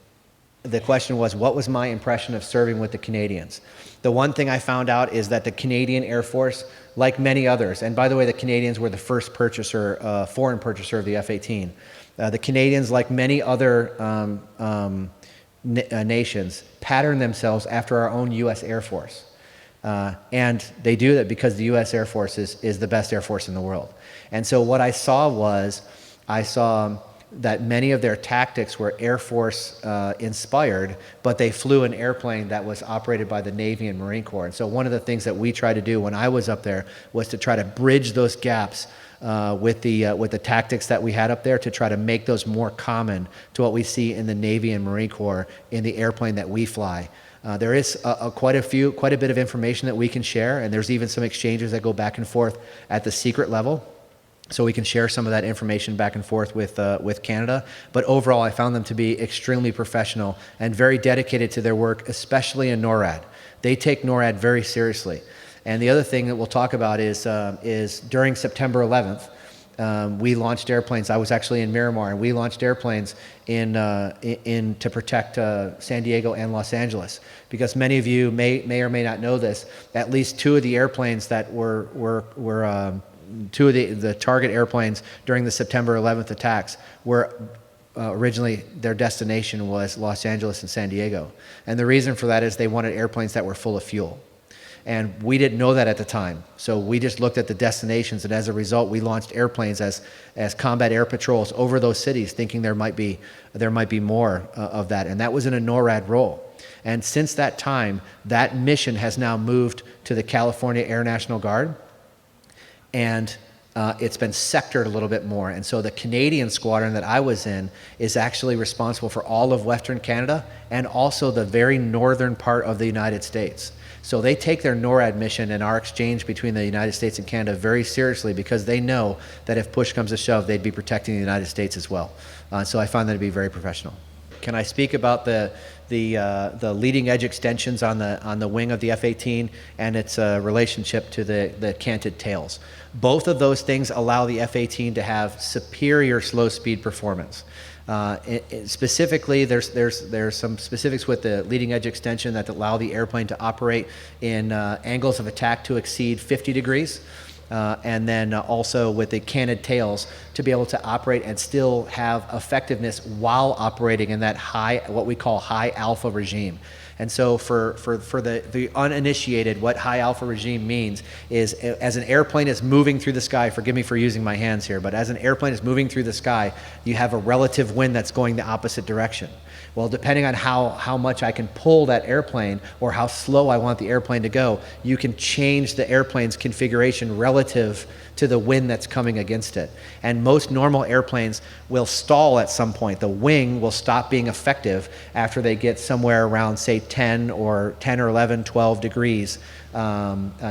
The question was, what was my impression of serving with the Canadians? The one thing I found out is that the Canadian Air Force, like many others, and by the way, the Canadians were the first foreign purchaser of the F-18. The Canadians, like many other nations, pattern themselves after our own U.S. Air Force. And they do that because the U.S. Air Force is the best Air Force in the world. And so what I saw that many of their tactics were Air Force inspired, but they flew an airplane that was operated by the Navy and Marine Corps. And so one of the things that we tried to do when I was up there was to try to bridge those gaps with the tactics that we had up there, to try to make those more common to what we see in the Navy and Marine Corps in the airplane that we fly. There is quite a bit of information that we can share, and there's even some exchanges that go back and forth at the secret level. So we can share some of that information back and forth with Canada. But overall, I found them to be extremely professional and very dedicated to their work, especially in NORAD. They take NORAD very seriously. And the other thing that we'll talk about is during September 11th, we launched airplanes. I was actually in Miramar, and we launched airplanes to protect San Diego and Los Angeles. Because many of you may or may not know this, at least 2 of the airplanes that were 2 of the target airplanes during the September 11th attacks were originally, their destination was Los Angeles and San Diego. And the reason for that is they wanted airplanes that were full of fuel. And we didn't know that at the time. So we just looked at the destinations, and as a result, we launched airplanes as combat air patrols over those cities, thinking there might be more of that. And that was in a NORAD role. And since that time, that mission has now moved to the California Air National Guard. And it's been sectored a little bit more. And so the Canadian squadron that I was in is actually responsible for all of Western Canada and also the very northern part of the United States. So they take their NORAD mission and our exchange between the United States and Canada very seriously because they know that if push comes to shove, they'd be protecting the United States as well. So I find that to be very professional. Can I speak about the leading edge extensions on the wing of the F-18 and its relationship to the canted tails? Both of those things allow the F-18 to have superior slow speed performance. Specifically, there's some specifics with the leading edge extension that allow the airplane to operate in angles of attack to exceed 50 degrees. And then also with the canted tails to be able to operate and still have effectiveness while operating in that high, what we call high alpha regime. And so for the uninitiated, what high alpha regime means is as an airplane is moving through the sky, forgive me for using my hands here, but as an airplane is moving through the sky, you have a relative wind that's going the opposite direction. Well, depending on how much I can pull that airplane or how slow I want the airplane to go, you can change the airplane's configuration relative to the wind that's coming against it. And most normal airplanes will stall at some point. The wing will stop being effective after they get somewhere around, say, 10 or 11, 12 degrees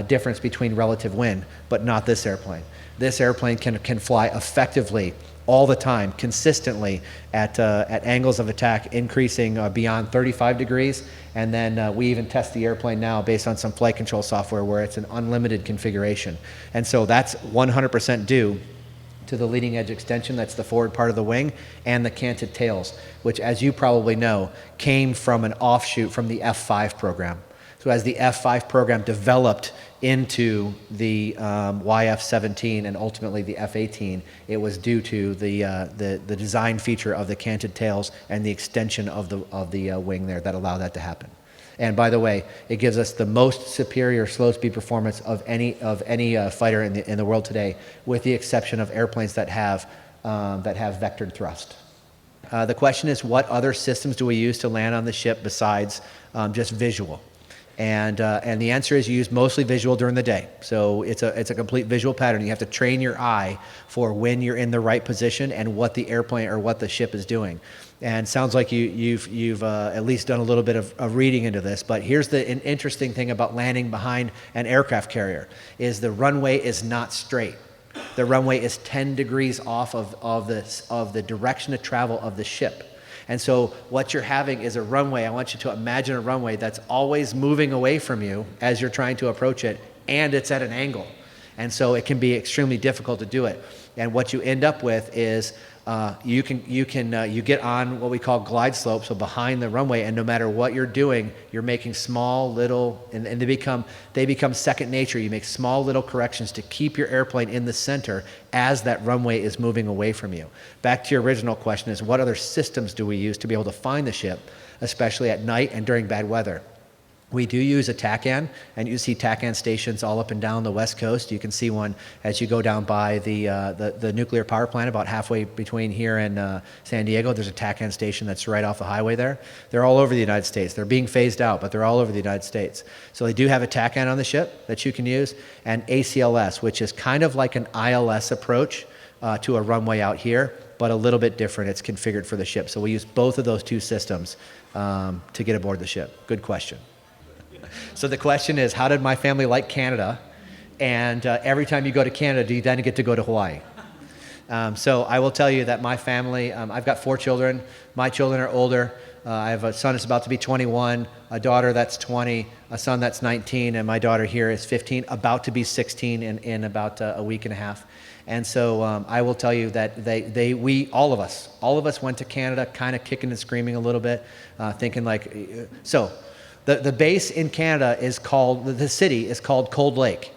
difference between relative wind, but not this airplane. This airplane can fly effectively all the time, consistently at angles of attack increasing beyond 35 degrees. And then we even test the airplane now based on some flight control software where it's an unlimited configuration. And so that's 100% due to the leading edge extension, that's the forward part of the wing, and the canted tails, which, as you probably know, came from an offshoot from the F-5 program. So as the F-5 program developed into the YF-17 and ultimately the F-18, it was due to the design feature of the canted tails and the extension of the wing there that allowed that to happen. And by the way, it gives us the most superior slow speed performance of any fighter in the world today, with the exception of airplanes that have vectored thrust. The question is, what other systems do we use to land on the ship besides just visual? And the answer is you use mostly visual during the day. So it's a complete visual pattern. You have to train your eye for when you're in the right position and what the airplane or what the ship is doing. And sounds like you've at least done a little bit of reading into this. But here's an interesting thing about landing behind an aircraft carrier is the runway is not straight. The runway is 10 degrees off of the direction of travel of the ship. And so what you're having is a runway. I want you to imagine a runway that's always moving away from you as you're trying to approach it, and it's at an angle. And so it can be extremely difficult to do it. And what you end up with is you get on what we call glide slope, so behind the runway, and no matter what you're doing, you're making small little, and they become second nature. You make small little corrections to keep your airplane in the center as that runway is moving away from you. Back to your original question is, what other systems do we use to be able to find the ship, especially at night and during bad weather? We do use a TACAN, and you see TACAN stations all up and down the West Coast. You can see one as you go down by the nuclear power plant about halfway between here and San Diego. There's a TACAN station that's right off the highway there. They're all over the United States. They're being phased out, but they're all over the United States. So they do have a TACAN on the ship that you can use, and ACLS, which is kind of like an ILS approach to a runway out here, but a little bit different. It's configured for the ship. So we use both of those two systems to get aboard the ship. Good question. So the question is, how did my family like Canada? And every time you go to Canada, do you then get to go to Hawaii? So I will tell you that my family, I've got 4 children. My children are older. I have a son that's about to be 21, a daughter that's 20, a son that's 19, and my daughter here is 15, about to be 16 in about a week and a half. And so I will tell you that all of us went to Canada kind of kicking and screaming a little bit, thinking like, so the base in Canada the city is called Cold Lake.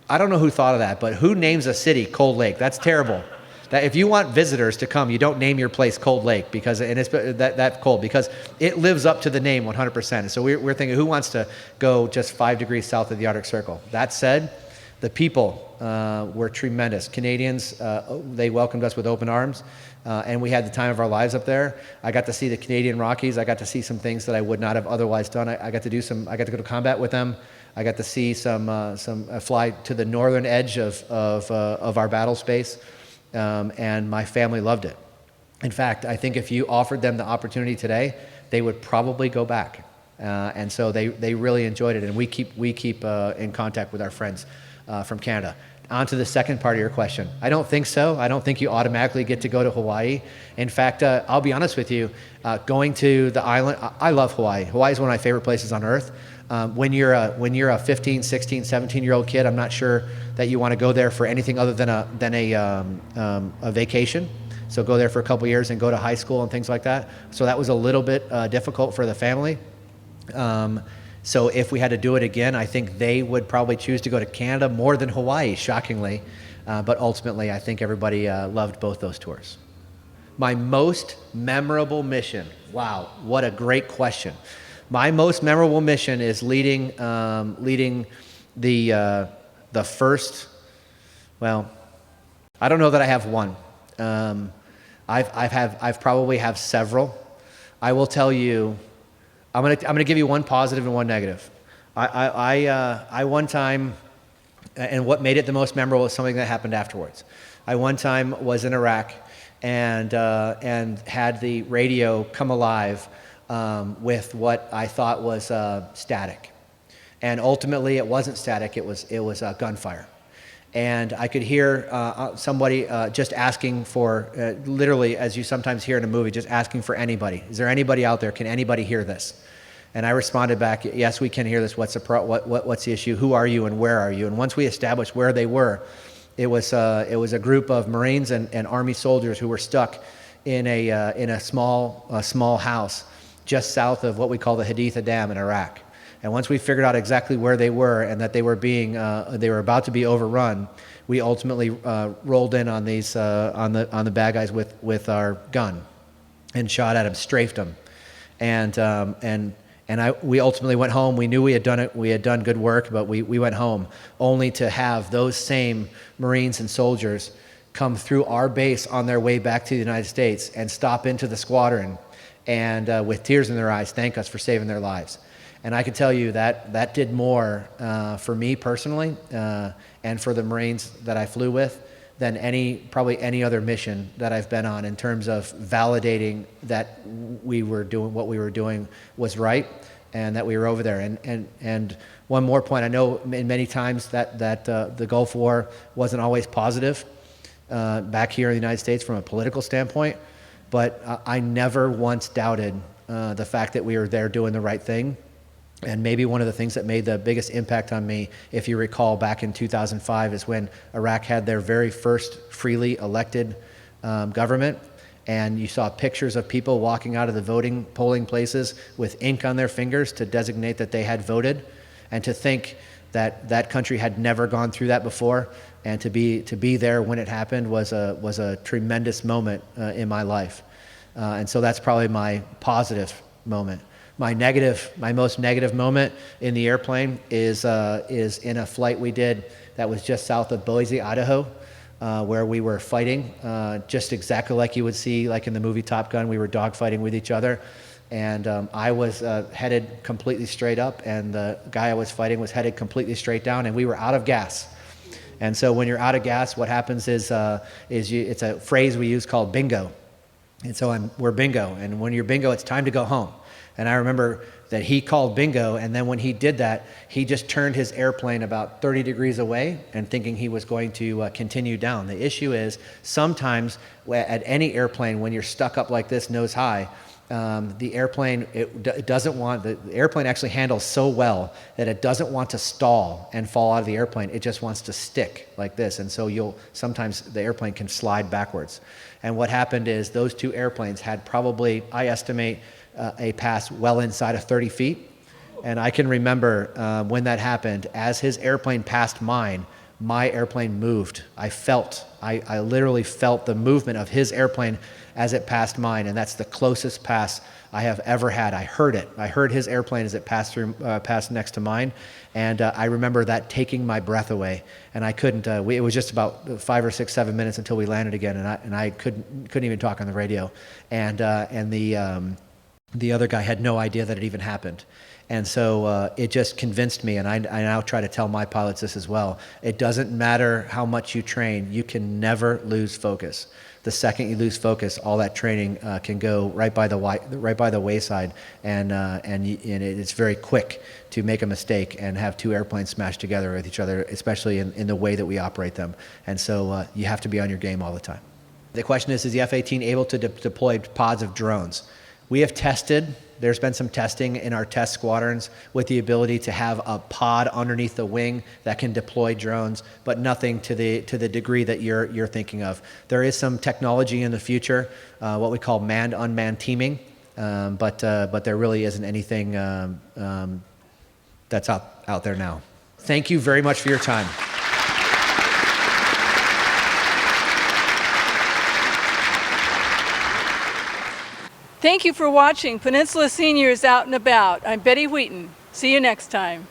I don't know who thought of that, but who names a city Cold Lake? That's terrible. That if you want visitors to come, you don't name your place Cold Lake because it's that cold, because it lives up to the name 100%. So we're thinking, who wants to go just 5 degrees south of the Arctic Circle? That said, the people were tremendous. Canadians, they welcomed us with open arms, and we had the time of our lives up there. I got to see the Canadian Rockies. I got to see some things that I would not have otherwise done. I got to go to combat with them. I got to see some fly to the northern edge of our battle space, and my family loved it. In fact, I think if you offered them the opportunity today, they would probably go back. And so they really enjoyed it, and we keep in contact with our friends from Canada. On to the second part of your question. I don't think so. I don't think you automatically get to go to Hawaii. In fact, I'll be honest with you, going to the island, I love Hawaii. Hawaii is one of my favorite places on earth. When you're a 15, 16, 17-year-old kid, I'm not sure that you want to go there for anything other than a vacation. So go there for a couple years and go to high school and things like that. So that was a little bit difficult for the family. So if we had to do it again, I think they would probably choose to go to Canada more than Hawaii, shockingly. But ultimately, I think everybody loved both those tours. My most memorable mission. Wow, what a great question. My most memorable mission is leading the first. Well, I don't know that I have one. I've probably have several. I will tell you. I'm gonna give you one positive and one negative. I one time, and what made it the most memorable was something that happened afterwards. I one time was in Iraq and had the radio come alive with what I thought was static, and ultimately it wasn't static. It was gunfire. And I could hear somebody just asking for, literally, as you sometimes hear in a movie, just asking for anybody. Is there anybody out there? Can anybody hear this? And I responded back, yes, we can hear this. What's the issue? Who are you and where are you? And once we established where they were, it was a group of Marines and Army soldiers who were stuck in a small house just south of what we call the Jdam in Iraq. And once we figured out exactly where they were and that they were about to be overrun, we ultimately rolled in on these on the bad guys with our gun and shot at them, strafed them, we ultimately went home. We knew we had done it. We had done good work, but we went home only to have those same Marines and soldiers come through our base on their way back to the United States and stop into the squadron and with tears in their eyes thank us for saving their lives. And I can tell you that did more for me personally and for the Marines that I flew with than probably any other mission that I've been on in terms of validating that we were doing what we were doing was right and that we were over there. And one more point, I know in many times that the Gulf War wasn't always positive back here in the United States from a political standpoint, but I never once doubted the fact that we were there doing the right thing. And maybe one of the things that made the biggest impact on me, if you recall, back in 2005 is when Iraq had their very first freely elected government. And you saw pictures of people walking out of the polling places with ink on their fingers to designate that they had voted. And to think that that country had never gone through that before, and to be there when it happened was a tremendous moment in my life. And so that's probably my positive moment. My most negative moment in the airplane is in a flight we did that was just south of Boise, Idaho, where we were fighting, just exactly like you would see, like in the movie Top Gun. We were dogfighting with each other, and I was headed completely straight up, and the guy I was fighting was headed completely straight down, and we were out of gas. And so when you're out of gas, what happens is it's a phrase we use called bingo. And so we're bingo, and when you're bingo, it's time to go home. And I remember that he called bingo, and then when he did that, he just turned his airplane about 30 degrees away and thinking he was going to continue down. The issue is sometimes at any airplane, when you're stuck up like this, nose high, the airplane, the airplane actually handles so well that it doesn't want to stall and fall out of the airplane. It just wants to stick like this. And so sometimes the airplane can slide backwards. And what happened is those two airplanes had probably, I estimate, a pass well inside of 30 feet. And I can remember when that happened, as his airplane passed mine, my airplane moved. I literally felt the movement of his airplane as it passed mine, and that's the closest pass I have ever had. I heard it. I heard his airplane as it passed next to mine, and I remember that taking my breath away. And I couldn't. It was just about 5 or 6, 7 minutes until we landed again, and I couldn't even talk on the radio. And the other guy had no idea that it even happened. And so it just convinced me, and I now try to tell my pilots this as well. It doesn't matter how much you train, you can never lose focus. The second you lose focus, all that training can go right by the wayside, and it's very quick to make a mistake and have two airplanes smash together with each other, especially in the way that we operate them. And so you have to be on your game all the time. The question is the F-18 able to deploy pods of drones? We have tested. There's been some testing in our test squadrons with the ability to have a pod underneath the wing that can deploy drones, but nothing to the degree that you're thinking of. There is some technology in the future, what we call manned-unmanned teaming, but there really isn't anything that's out there now. Thank you very much for your time. Thank you for watching Peninsula Seniors Out and About. I'm Betty Wheaton. See you next time.